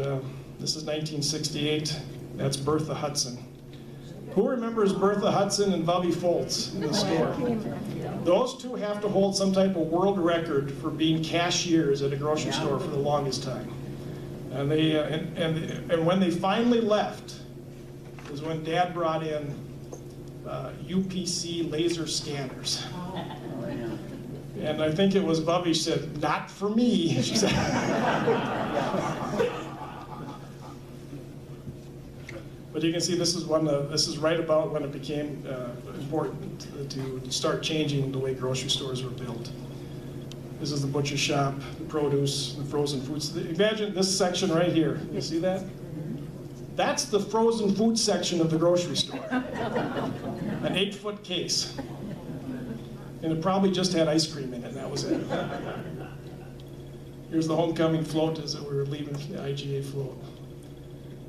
Speaker 1: this is 1968. That's Bertha Hudson. Who remembers Bertha Hudson and Bubby Foltz in the store? Those two have to hold some type of world record for being cashiers at a grocery store for the longest time. And and when they finally left was when Dad brought in UPC laser scanners. And I think it was Bubby said, "Not for me." She said. But you can see this is right about when it became important to start changing the way grocery stores were built. This is the butcher shop, the produce, the frozen foods. Imagine this section right here. You see that? That's the frozen food section of the grocery store. An 8-foot case. And it probably just had ice cream in it, and that was it. Here's the homecoming float as we were leaving the IGA float.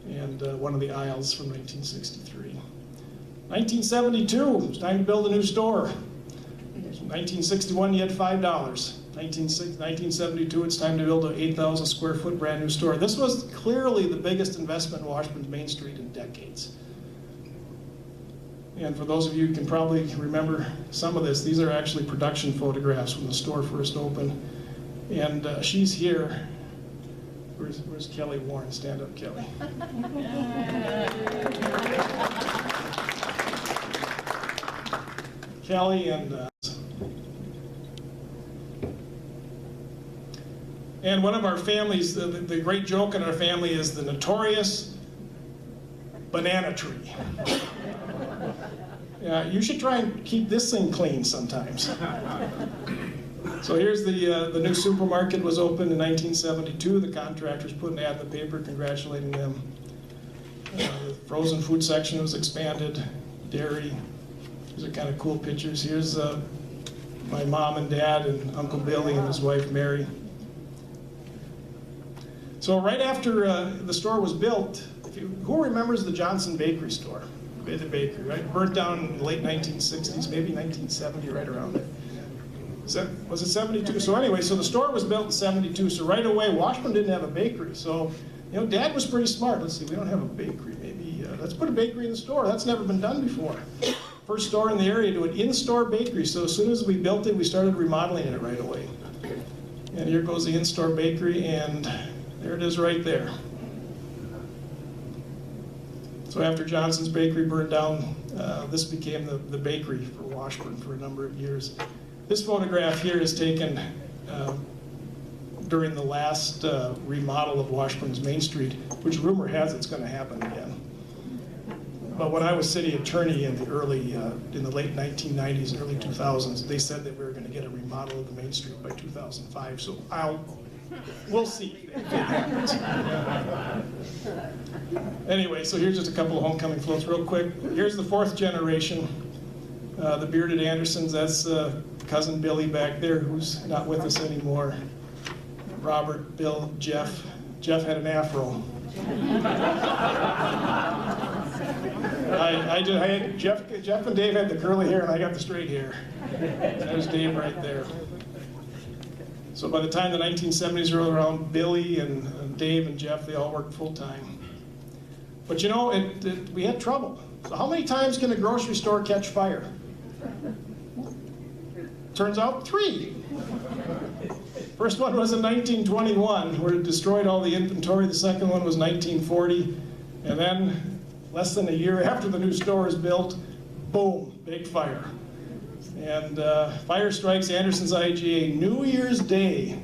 Speaker 1: And one of the aisles from 1963. 1972, it was time to build a new store. 1961, you had $5. 1972, it's time to build an 8,000 square foot brand new store. This was clearly the biggest investment in Washburn's Main Street in decades. And for those of you who can probably remember some of this, these are actually production photographs when the store first opened. And she's here. Where's Kelly Warren? Stand up, Kelly. Kelly and one of our families, the great joke in our family is the notorious banana tree. Yeah, you should try and keep this thing clean sometimes. So here's the new supermarket was opened in 1972. The contractors put an ad in the paper congratulating them. The frozen food section was expanded, dairy. These are kind of cool pictures. Here's my mom and dad and Uncle Billy and his wife Mary. So right after the store was built, who remembers the Johnson Bakery store? The bakery, right? Burnt down in the late 1960s, maybe 1970, right around there. Was it 72? So anyway, so the store was built in 72. So right away, Washburn didn't have a bakery. So, you know, Dad was pretty smart. Let's see, we don't have a bakery. Maybe let's put a bakery in the store. That's never been done before. First store in the area to an in-store bakery. So as soon as we built it, we started remodeling it right away. And here goes the in-store bakery, and there it is right there. So after Johnson's Bakery burned down, this became the bakery for Washburn for a number of years. This photograph here is taken during the last remodel of Washburn's Main Street, which rumor has it's going to happen again. But when I was city attorney in the late 1990s, early 2000s, they said that we were going to get a remodel of the Main Street by 2005. So we'll see if it happens. Anyway, so here's just a couple of homecoming floats real quick. Here's the fourth generation, the bearded Andersons. That's cousin Billy back there, who's not with us anymore. Robert, Bill, Jeff. Jeff had an afro. Jeff and Dave had the curly hair, and I got the straight hair. There's Dave right there. So by the time the 1970s rolled around, Billy and Dave and Jeff, they all worked full time. But you know, we had trouble. So how many times can a grocery store catch fire? Turns out 3. First one was in 1921, where it destroyed all the inventory. The second one was 1940. And then, less than a year after the new store was built, boom, big fire. And fire strikes Anderson's IGA New Year's Day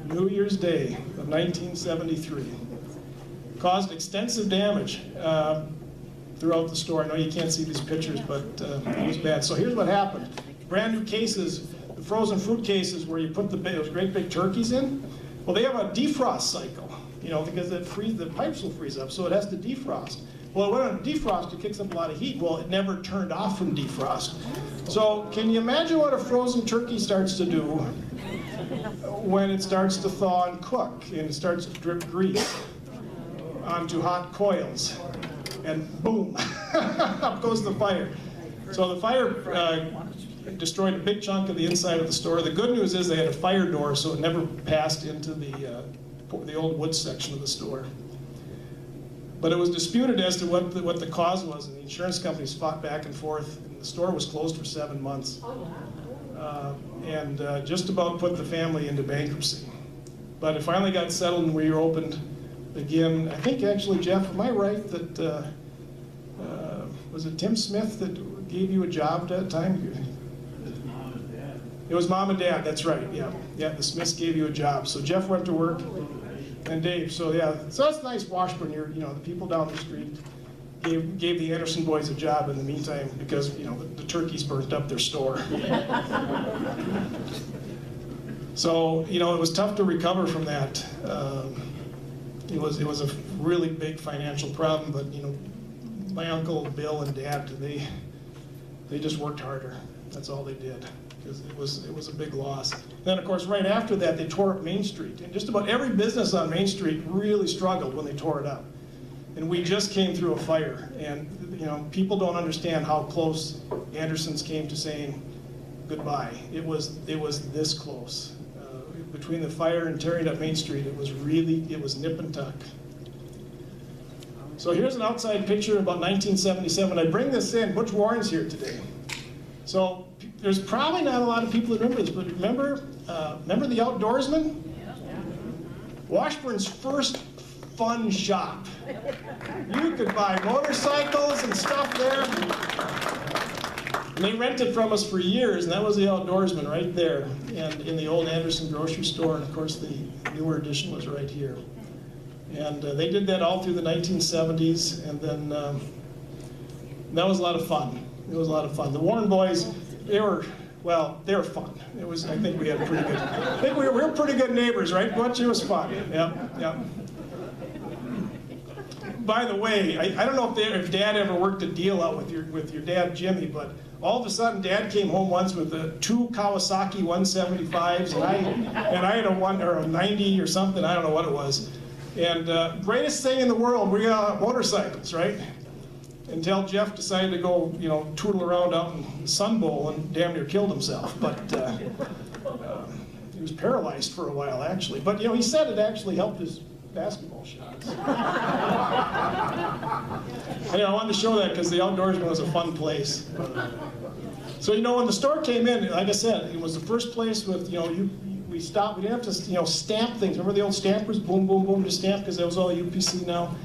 Speaker 1: of 1973. Caused extensive damage throughout the store. I know you can't see these pictures, but it was bad. So here's what happened. Brand new cases, the frozen fruit cases where you put those great big turkeys in, well, they have a defrost cycle, you know, because the pipes will freeze up, so it has to defrost. Well, when it defrost, it kicks up a lot of heat. Well, it never turned off from defrost. So can you imagine what a frozen turkey starts to do when it starts to thaw and cook, and it starts to drip grease onto hot coils, and boom, up goes the fire. So the fire destroyed a big chunk of the inside of the store. The good news is they had a fire door, so it never passed into the old wood section of the store. But it was disputed as to what the cause was, and the insurance companies fought back and forth, and the store was closed for 7 months. And just about put the family into bankruptcy. But it finally got settled and we reopened again. I think actually, Jeff, am I right that, was it Tim Smith that gave you a job that time? It was Mom and Dad, that's right, yeah. Yeah, the Smiths gave you a job. So Jeff went to work, and Dave, so yeah. So that's nice, Washburn, the people down the street gave the Anderson boys a job in the meantime because, the turkeys burnt up their store. So, it was tough to recover from that. It was a really big financial problem, but, my uncle, Bill, and Dad, they just worked harder. That's all they did, because it was a big loss. Then, of course, right after that, they tore up Main Street. And just about every business on Main Street really struggled when they tore it up. And we just came through a fire. And, people don't understand how close Andersons came to saying goodbye. It was this close. Between the fire and tearing up Main Street, it was nip and tuck. So here's an outside picture about 1977. I bring this in, Butch Warren's here today. So there's probably not a lot of people that remember this, but remember the Outdoorsman? Washburn's first fun shop. You could buy motorcycles and stuff there. And they rented from us for years, and that was the Outdoorsman right there, and in the old Anderson grocery store, and of course the newer edition was right here. And they did that all through the 1970s, and then that was a lot of fun. It was a lot of fun. The Warren boys, they were fun. It was, I think we had pretty good, I think we were pretty good neighbors, right? Butch? It was fun. Yep. By the way, I don't know if Dad ever worked a deal out with your dad, Jimmy, but all of a sudden, Dad came home once with two Kawasaki 175s, and I had a 90 or something. I don't know what it was. And greatest thing in the world, we got motorcycles, right? Until Jeff decided to go, tootle around out in the Sun Bowl and damn near killed himself. But he was paralyzed for a while, actually. But he said it actually helped his basketball shots. Anyway, I wanted to show that because the Outdoorsman was a fun place. So when the store came in, like I said, it was the first place with we stopped. We didn't have to stamp things. Remember the old stampers? Boom, boom, boom to stamp because that was all UPC now.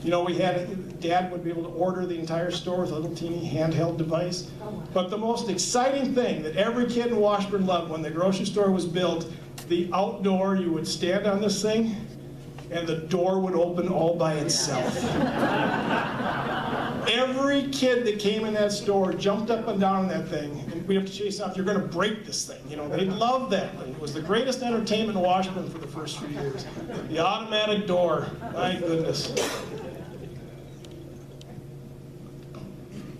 Speaker 1: We had Dad would be able to order the entire store with a little teeny handheld device. But the most exciting thing that every kid in Washburn loved when the grocery store was built, the outdoor, you would stand on this thing, and the door would open all by itself. Every kid that came in that store jumped up and down on that thing, and we have to chase out, you're going to break this thing. They loved that thing. It was the greatest entertainment in Washburn for the first few years. The automatic door, my goodness.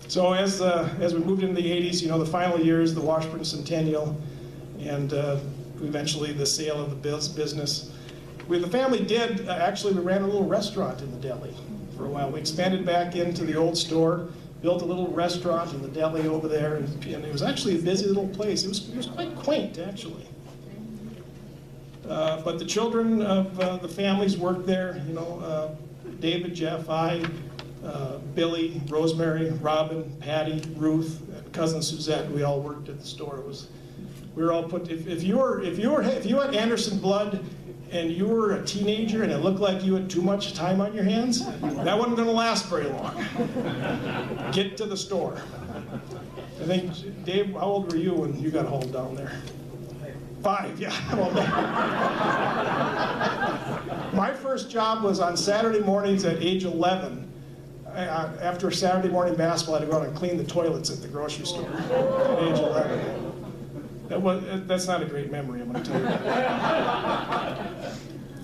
Speaker 1: So as we moved into the 80s, the final years, the Washburn Centennial, and eventually the sale of the business. The family did, actually, we ran a little restaurant in the deli for a while. We expanded back into the old store, built a little restaurant in the deli over there, and it was actually a busy little place. It was quite quaint, actually. But the children of the families worked there, David, Jeff, I, Billy, Rosemary, Robin, Patty, Ruth, and cousin Suzette. We all worked at the store. We were all put. If you had Anderson blood, and you were a teenager and it looked like you had too much time on your hands, that wasn't going to last very long. Get to the store. I think, Dave, how old were you when you got hauled down there? 5, yeah. My first job was on Saturday mornings at age 11. After Saturday morning basketball, I had to go out and clean the toilets at the grocery store at age 11. That's not a great memory, I'm going to tell you that.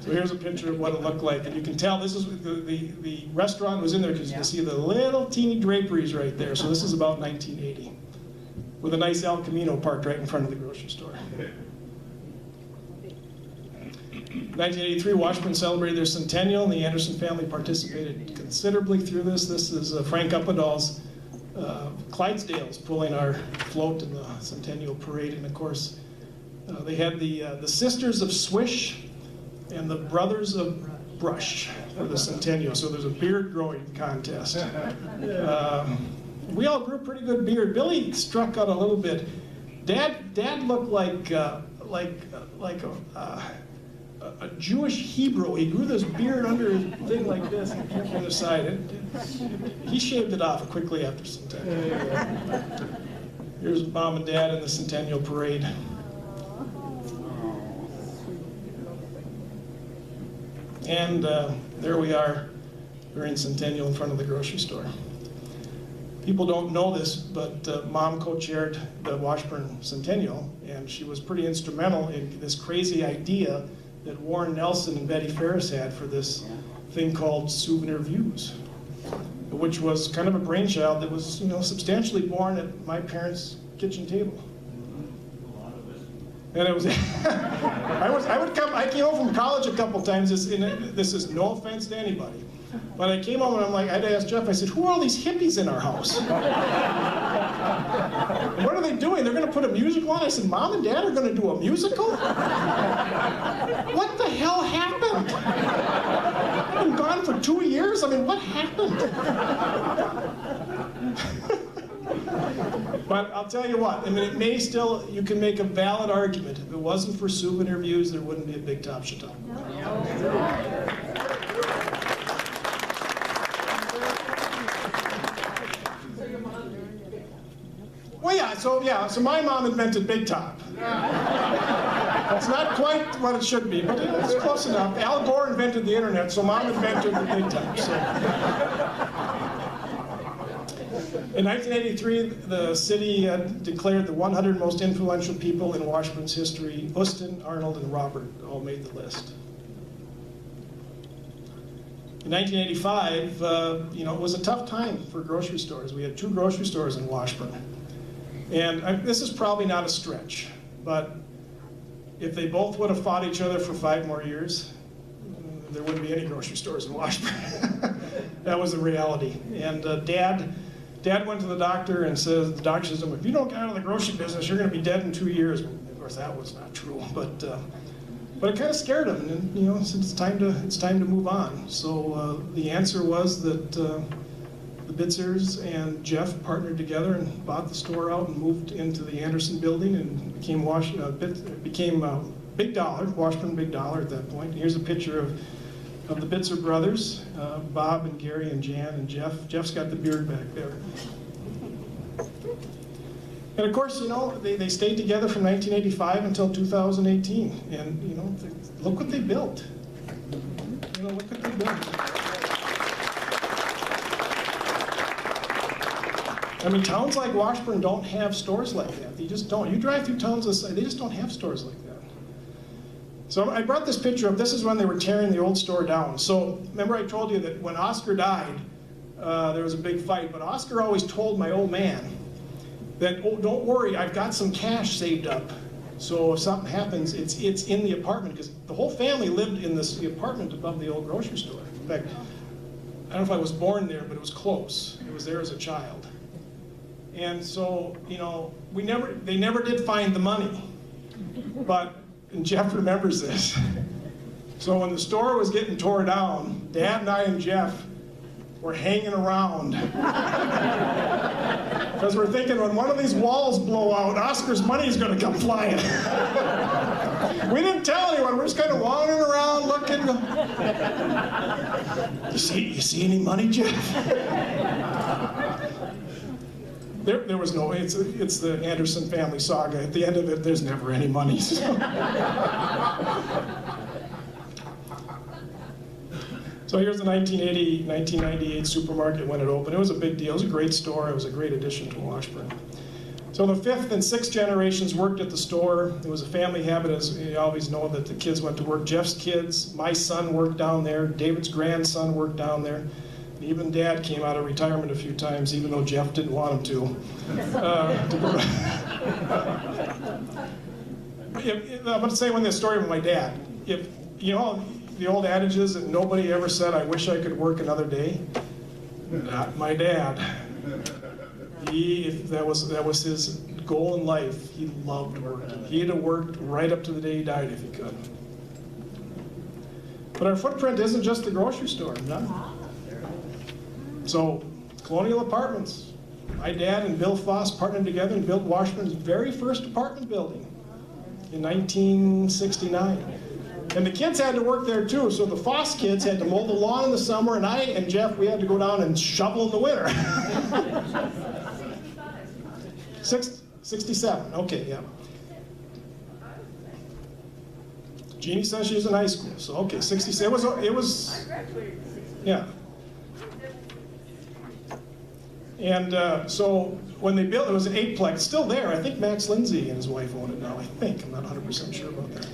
Speaker 1: So here's a picture of what it looked like, and you can tell this is the restaurant was in there because you can see the little teeny draperies right there. So this is about 1980, with a nice El Camino parked right in front of the grocery store. 1983, Washburn celebrated their centennial, and the Anderson family participated considerably through this. This is Frank Uppadall's Clydesdales pulling our float in the Centennial Parade, and of course they had the Sisters of Swish and the Brothers of Brush for the Centennial, so there's a beard growing contest. We all grew a pretty good beard. Billy struck out a little bit. Dad looked like a Jewish Hebrew. He grew this beard under his thing like this on the other side. He shaved it off quickly after Centennial. Here's Mom and Dad in the Centennial Parade. And there we are. We're in Centennial in front of the grocery store. People don't know this, but Mom co-chaired the Washburn Centennial, and she was pretty instrumental in this crazy idea that Warren Nelson and Betty Ferris had for this thing called Souvenir Views, which was kind of a brainchild that was, substantially born at my parents' kitchen table. And it was, I came home from college a couple times. This is no offense to anybody, but I came home and I'd ask Jeff. I said, "Who are all these hippies in our house? What are they doing? They're going to put a musical on?" I said, "Mom and Dad are going to do a musical? What the hell happened? I've been gone for 2 years. I mean, what happened?" But I'll tell you what, I mean, it may still, you can make a valid argument. If it wasn't for souvenir views, there wouldn't be a Big Top Chateau. Well, so my mom invented Big Top. It's not quite what it should be, but it's close enough. Al Gore invented the internet, so mom invented the Big Top. So. In 1983, the city declared the 100 most influential people in Washburn's history. Uston, Arnold, and Robert all made the list. In 1985, it was a tough time for grocery stores. We had 2 grocery stores in Washburn. And this is probably not a stretch, but if they both would have fought each other for 5 more years, there wouldn't be any grocery stores in Washburn. That was the reality. And Dad went to the doctor and says, the doctor says to him, if you don't get out of the grocery business, you're going to be dead in 2 years. Of course, that was not true, but it kind of scared him, and said it's time to move on. So the answer was that the Bitzers and Jeff partnered together and bought the store out and moved into the Anderson building and became Big Dollar, Washburn Big Dollar at that point. And here's a picture of the Bitzer brothers, Bob and Gary and Jan and Jeff. Jeff's got the beard back there. And of course, they stayed together from 1985 until 2018. And look what they built. Look what they built. I mean, towns like Washburn don't have stores like that. They just don't. You drive through towns, they just don't have stores like that. So I brought this picture up. This is when they were tearing the old store down. So remember I told you that when Oscar died, there was a big fight. But Oscar always told my old man that, oh, don't worry, I've got some cash saved up. So if something happens, it's in the apartment. Because the whole family lived in the apartment above the old grocery store. In fact, I don't know if I was born there, but it was close. It was there as a child. And so, they never did find the money. And Jeff remembers this. So when the store was getting tore down, Dad and I and Jeff were hanging around. Because we're thinking, when one of these walls blow out, Oscar's money's going to come flying. We didn't tell anyone. We're just kind of wandering around looking. You see any money, Jeff? There was no, it's the Anderson family saga. At the end of it, there's never any money. So, here's the 1998 supermarket when it opened. It was a big deal. It was a great store. It was a great addition to Washburn. So the 5th and 6th generations worked at the store. It was a family habit, as you always know, that the kids went to work. Jeff's kids, my son worked down there. David's grandson worked down there. Even Dad came out of retirement a few times, even though Jeff didn't want him to. I'm going to say one story with my dad. If the old adage is that nobody ever said, "I wish I could work another day." Not my dad. That was his goal in life. He loved working. He'd have worked right up to the day he died if he could. But our footprint isn't just the grocery store. No. So, Colonial Apartments. My dad and Bill Foss partnered together and built Washburn's very first apartment building in 1969. And the kids had to work there too, so the Foss kids had to mow the lawn in the summer, and I and Jeff, we had to go down and shovel in the winter. 67, okay, yeah. Jeannie says she's in high school, so okay, 67, it was, yeah. And so when they built it, was an 8-plex, still there. I think Max Lindsay and his wife own it now, I think. I'm not 100% sure about that.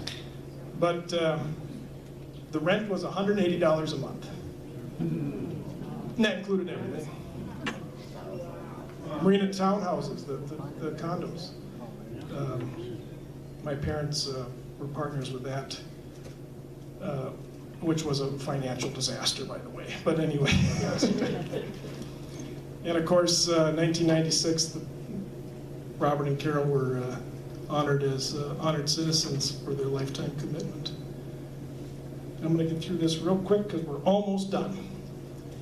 Speaker 1: But the rent was $180 a month. And that included everything. Marina townhouses, the condos. My parents were partners with that, which was a financial disaster, by the way. But anyway. And of course, 1996, Robert and Carol were honored as honored citizens for their lifetime commitment. I'm going to get through this real quick because we're almost done.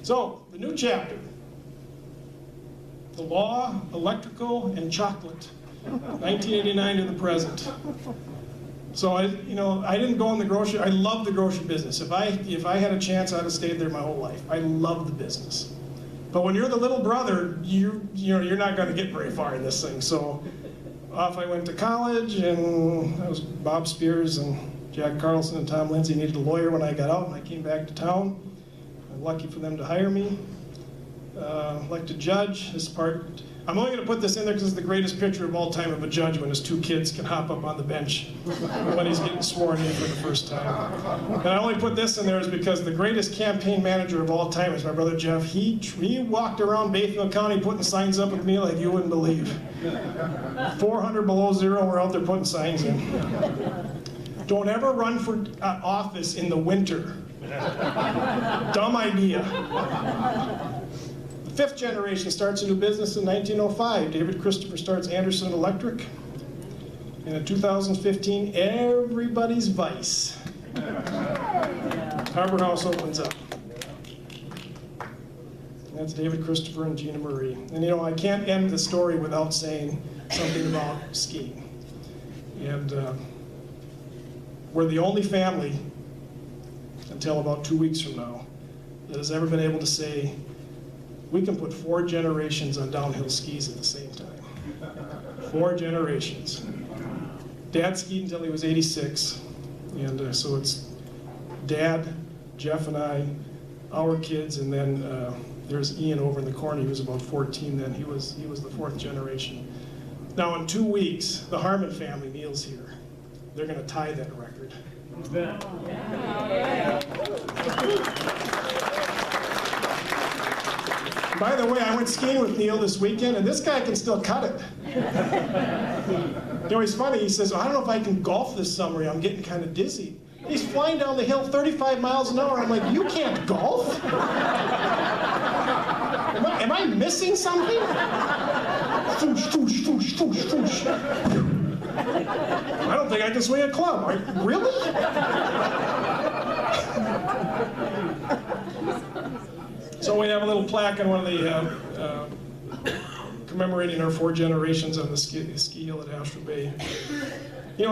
Speaker 1: So, the new chapter. the law, electrical, and chocolate. 1989 to the present. So I didn't go in the grocery. I love the grocery business. If I had a chance, I'd have stayed there my whole life. I love the business. But when you're the little brother, you're not going to get very far in this thing. So off I went to college, and that was Bob Spears and Jack Carlson and Tom Lindsay needed a lawyer when I got out, and I came back to town. I'm lucky for them to hire me. Like to judge this part. I'm only going to put this in there because it's the greatest picture of all time of a judge when his two kids can hop up on the bench when he's getting sworn in for the first time. And I only put this in there is because the greatest campaign manager of all time is my brother Jeff. He walked around Bayfield County putting signs up with me like you wouldn't believe. 400 below zero, we're out there putting signs in. Don't ever run for office in the winter. Dumb idea. Fifth generation starts a new business in 1905. David Christopher starts Anderson Electric. And in 2015, everybody's vice. Harbor House opens up. And that's David Christopher and Gina Marie. And I can't end the story without saying something about skiing. And we're the only family, until about 2 weeks from now, that has ever been able to say, we can put 4 generations on downhill skis at the same time. 4 generations. Dad skied until he was 86, and so it's Dad, Jeff and I, our kids, and then there's Ian over in the corner. He was about 14 then. He was the 4th generation. Now in 2 weeks, the Harmon family meals here. They're going to tie that record. By the way, I went skiing with Neil this weekend, and this guy can still cut it. He's funny. He says, I don't know if I can golf this summer. I'm getting kind of dizzy. He's flying down the hill 35 miles an hour. I'm like, you can't golf? Am I missing something? Foosh, foosh, foosh, foosh, foosh. I don't think I can swing a club. Really? So we have a little plaque on one of the, commemorating our 4 generations on the ski hill at Ashford Bay.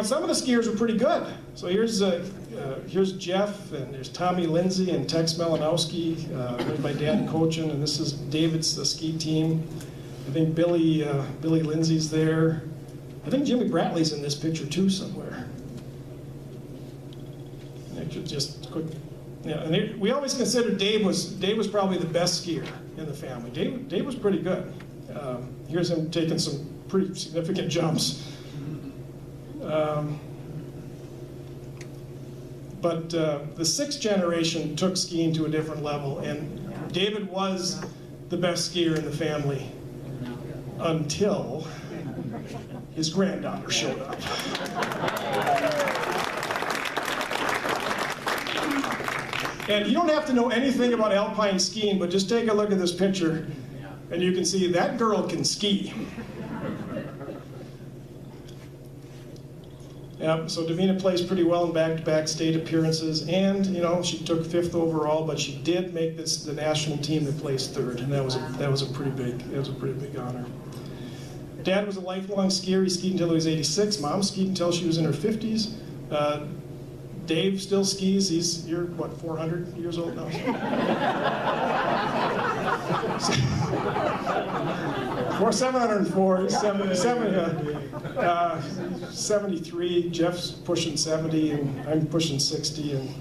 Speaker 1: Some of the skiers are pretty good. So here's Jeff, and there's Tommy Lindsay and Tex Melanowski. There's my dad coaching, and this is David's ski team. I think Billy Lindsay's there. I think Jimmy Bradley's in this picture too somewhere. Just quick. Yeah, and we always considered Dave was probably the best skier in the family. Dave was pretty good. Here's him taking some pretty significant jumps. But the 6th generation took skiing to a different level, and David was the best skier in the family until his granddaughter showed up. And you don't have to know anything about alpine skiing, but just take a look at this picture, and you can see that girl can ski. Yeah, so Davina plays pretty well in back-to-back state appearances, and she took 5th overall, but she did make the national team that placed 3rd, and that was a pretty big honor. Dad was a lifelong skier. He skied until he was 86. Mom skied until she was in her 50s. Dave still skis. You're what, 400 years old now? 704, 73. Jeff's pushing 70, and I'm pushing 60, and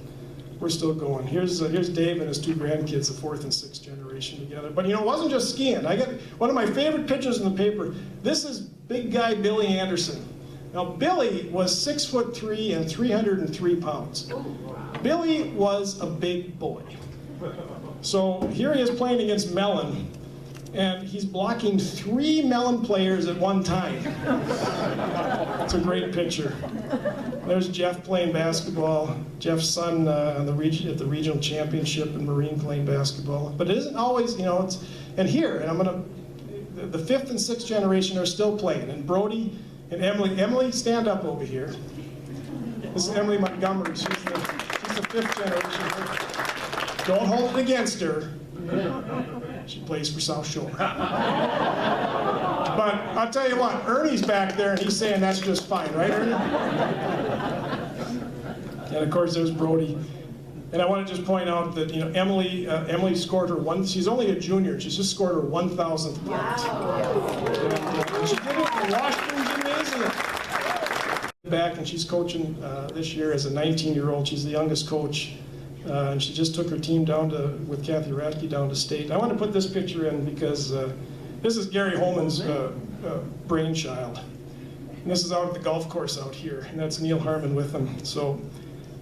Speaker 1: we're still going. Here's Dave and his 2 grandkids, the 4th and 6th generation together. But it wasn't just skiing. I got one of my favorite pictures in the paper. This is big guy Billy Anderson. Now Billy was 6'3" and 303 pounds. Billy was a big boy. So here he is playing against Mellon, and he's blocking 3 Mellon players at one time. It's a great picture. There's Jeff playing basketball. Jeff's son at the regional championship in Marine playing basketball. But it isn't always, the 5th and 6th generation are still playing. And Brody and Emily, stand up over here. This is Emily Montgomery. She's the 5th generation. Don't hold it against her. She plays for South Shore. But I'll tell you what, Ernie's back there and he's saying that's just fine, right, Ernie? And of course there's Brody. And I want to just point out that, you know, Emily scored her she's only a junior, she's just scored her 1,000th point. Wow. And she did it for Washburn Gymnasium. Back, and she's coaching this year as a 19-year-old. She's the youngest coach. And she just took her team with Kathy Radke down to state. I want to put this picture in because this is Gary Holman's brainchild. And this is out at the golf course out here, and that's Neil Harmon with him. So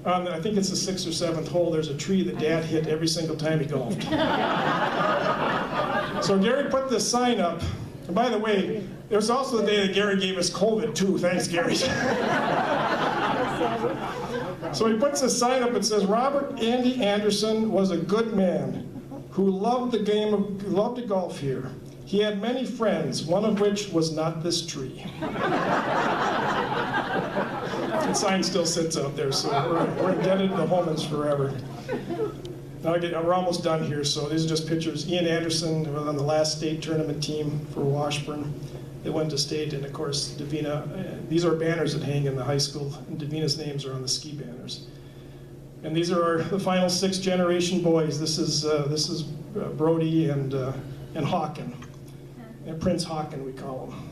Speaker 1: I think it's the 6th or 7th hole, there's a tree that Dad hit every single time he golfed. So Gary put this sign up. And by the way, it was also the day that Gary gave us COVID too. Thanks, Gary. So he puts a sign up that says, Robert Andy Anderson was a good man who loved loved to golf here. He had many friends, one of which was not this tree. The sign still sits out there, so we're indebted to the Holmans forever. Now we're almost done here, so these are just pictures. Ian Anderson was on the last state tournament team for Washburn. They went to state, and of course, Davina. These are banners that hang in the high school, and Davina's names are on the ski banners. And these are the final 6th generation boys. This is Brody and Hawken, and Prince Hawken we call them.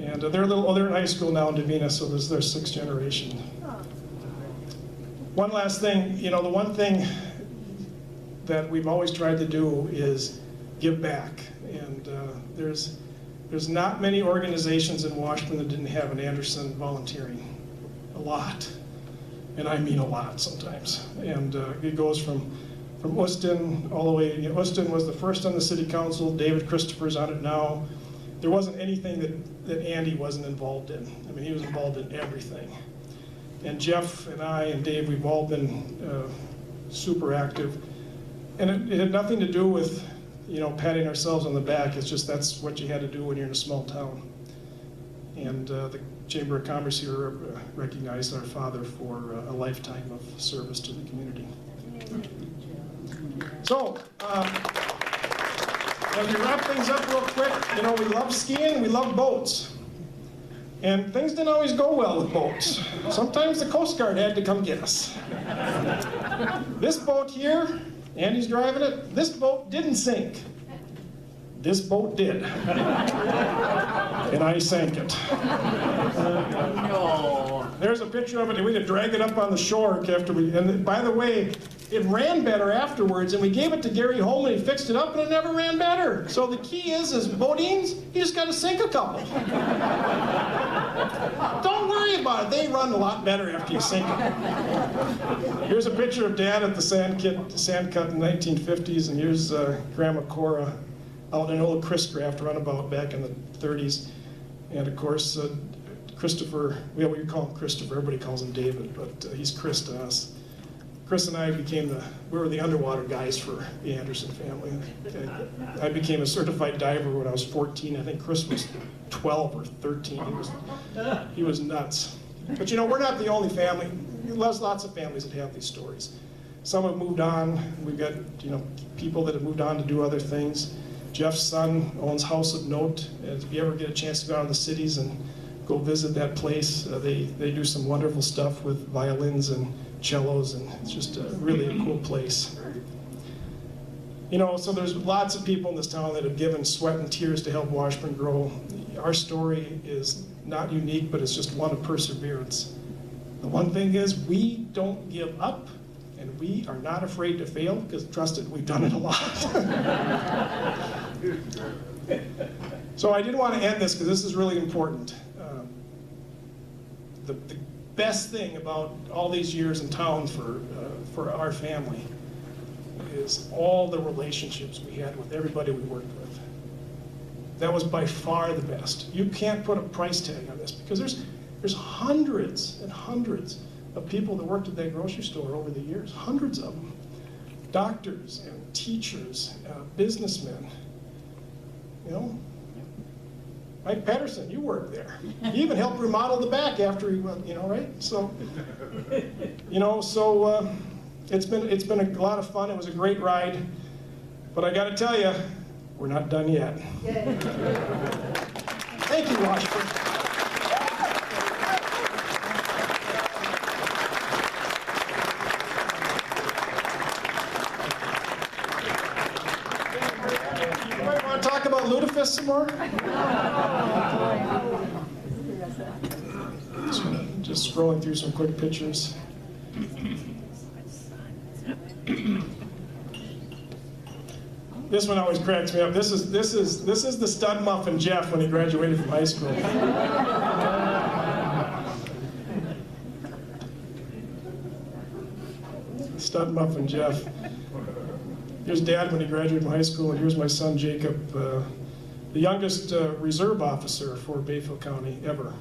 Speaker 1: And they're in high school now in Davina, so this is their 6th generation. One last thing, you know, the one thing that we've always tried to do is give back. And there's not many organizations in Washburn that didn't have an Anderson volunteering. A lot. And I mean a lot sometimes. And it goes from Uston all the way. You know, Uston was the first on the city council. David Christopher's on it now. There wasn't anything that Andy wasn't involved in. I mean, he was involved in everything. And Jeff and I and Dave, we've all been super active. And it had nothing to do with, you know, patting ourselves on the back. It's just that's what you had to do when you're in a small town. And the Chamber of Commerce here recognized our father for a lifetime of service to the community. So, as we wrap things up real quick, you know, we love skiing, we love boats. And things didn't always go well with boats. Sometimes the Coast Guard had to come get us. This boat here, Andy's driving it, this boat didn't sink. This boat did. And I sank it.
Speaker 4: No.
Speaker 1: There's a picture of it, and we had to drag it up on the shore after and by the way, it ran better afterwards, and we gave it to Gary Holman, he fixed it up, and it never ran better. So the key is boatings, you just gotta sink a couple. Don't worry about it, they run a lot better after you sink them. Here's a picture of Dad at the sand cut in the 1950s, and here's Grandma Cora out in an old Chris Craft runabout back in the 30s. And of course, Christopher, we call him Christopher, everybody calls him David, but he's Chris to us. Chris and I we were the underwater guys for the Anderson family. I became a certified diver when I was 14. I think Chris was 12 or 13. He was nuts. But you know, we're not the only family. There's lots of families that have these stories. Some have moved on. We've got, you know, people that have moved on to do other things. Jeff's son owns House of Note. If you ever get a chance to go out to the cities and go visit that place, they do some wonderful stuff with violins and cellos, and it's just really a cool place. You know, so there's lots of people in this town that have given sweat and tears to help Washburn grow. Our story is not unique, but it's just one of perseverance. The one thing is, we don't give up, and we are not afraid to fail, because trust it, we've done it a lot. So I did want to end this, because this is really important. The best thing about all these years in town for our family is all the relationships we had with everybody we worked with. That was by far the best. You can't put a price tag on this, because there's hundreds and hundreds of people that worked at that grocery store over the years, hundreds of them. Doctors and teachers, businessmen, you know. Mike Pedersen, you worked there. He even helped remodel the back after he went, you know, right? So, you know, so it's been a lot of fun. It was a great ride. But I gotta tell you, we're not done yet. Thank you, Washburn. You might want to talk about lutefisk some more? Just scrolling through some quick pictures. This one always cracks me up. This is the stud muffin Jeff when he graduated from high school. Stud muffin Jeff. Here's Dad when he graduated from high school, and here's my son Jacob, the youngest reserve officer for Bayfield County ever.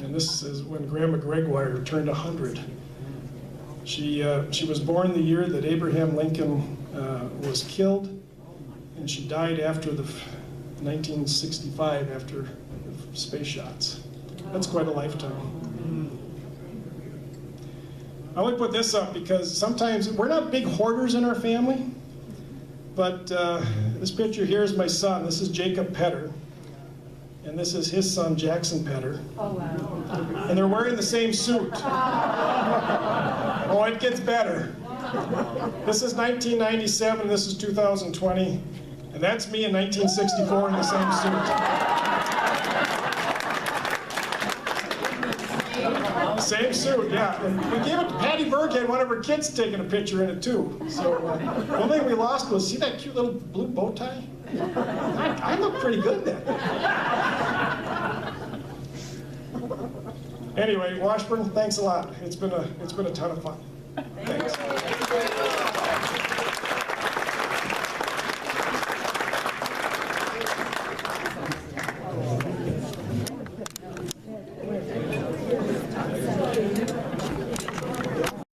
Speaker 1: And this is when Grandma Gregoire turned 100. She was born the year that Abraham Lincoln was killed, and she died after the 1965 after the space shots. That's quite a lifetime. I only put this up because sometimes we're not big hoarders in our family, but this picture here is my son. This is Jacob Petter, and this is his son Jackson Petter. Oh wow! And they're wearing the same suit. Oh, it gets better. This is 1997, this is 2020, and that's me in 1964 in the same suit. Same suit, yeah. And we gave it to Patty Berg, had one of her kids taking a picture in it too. So the only thing we lost was, see that cute little blue bow tie? I look pretty good then. Anyway, Washburn, thanks a lot. It's been a ton of fun. Thanks.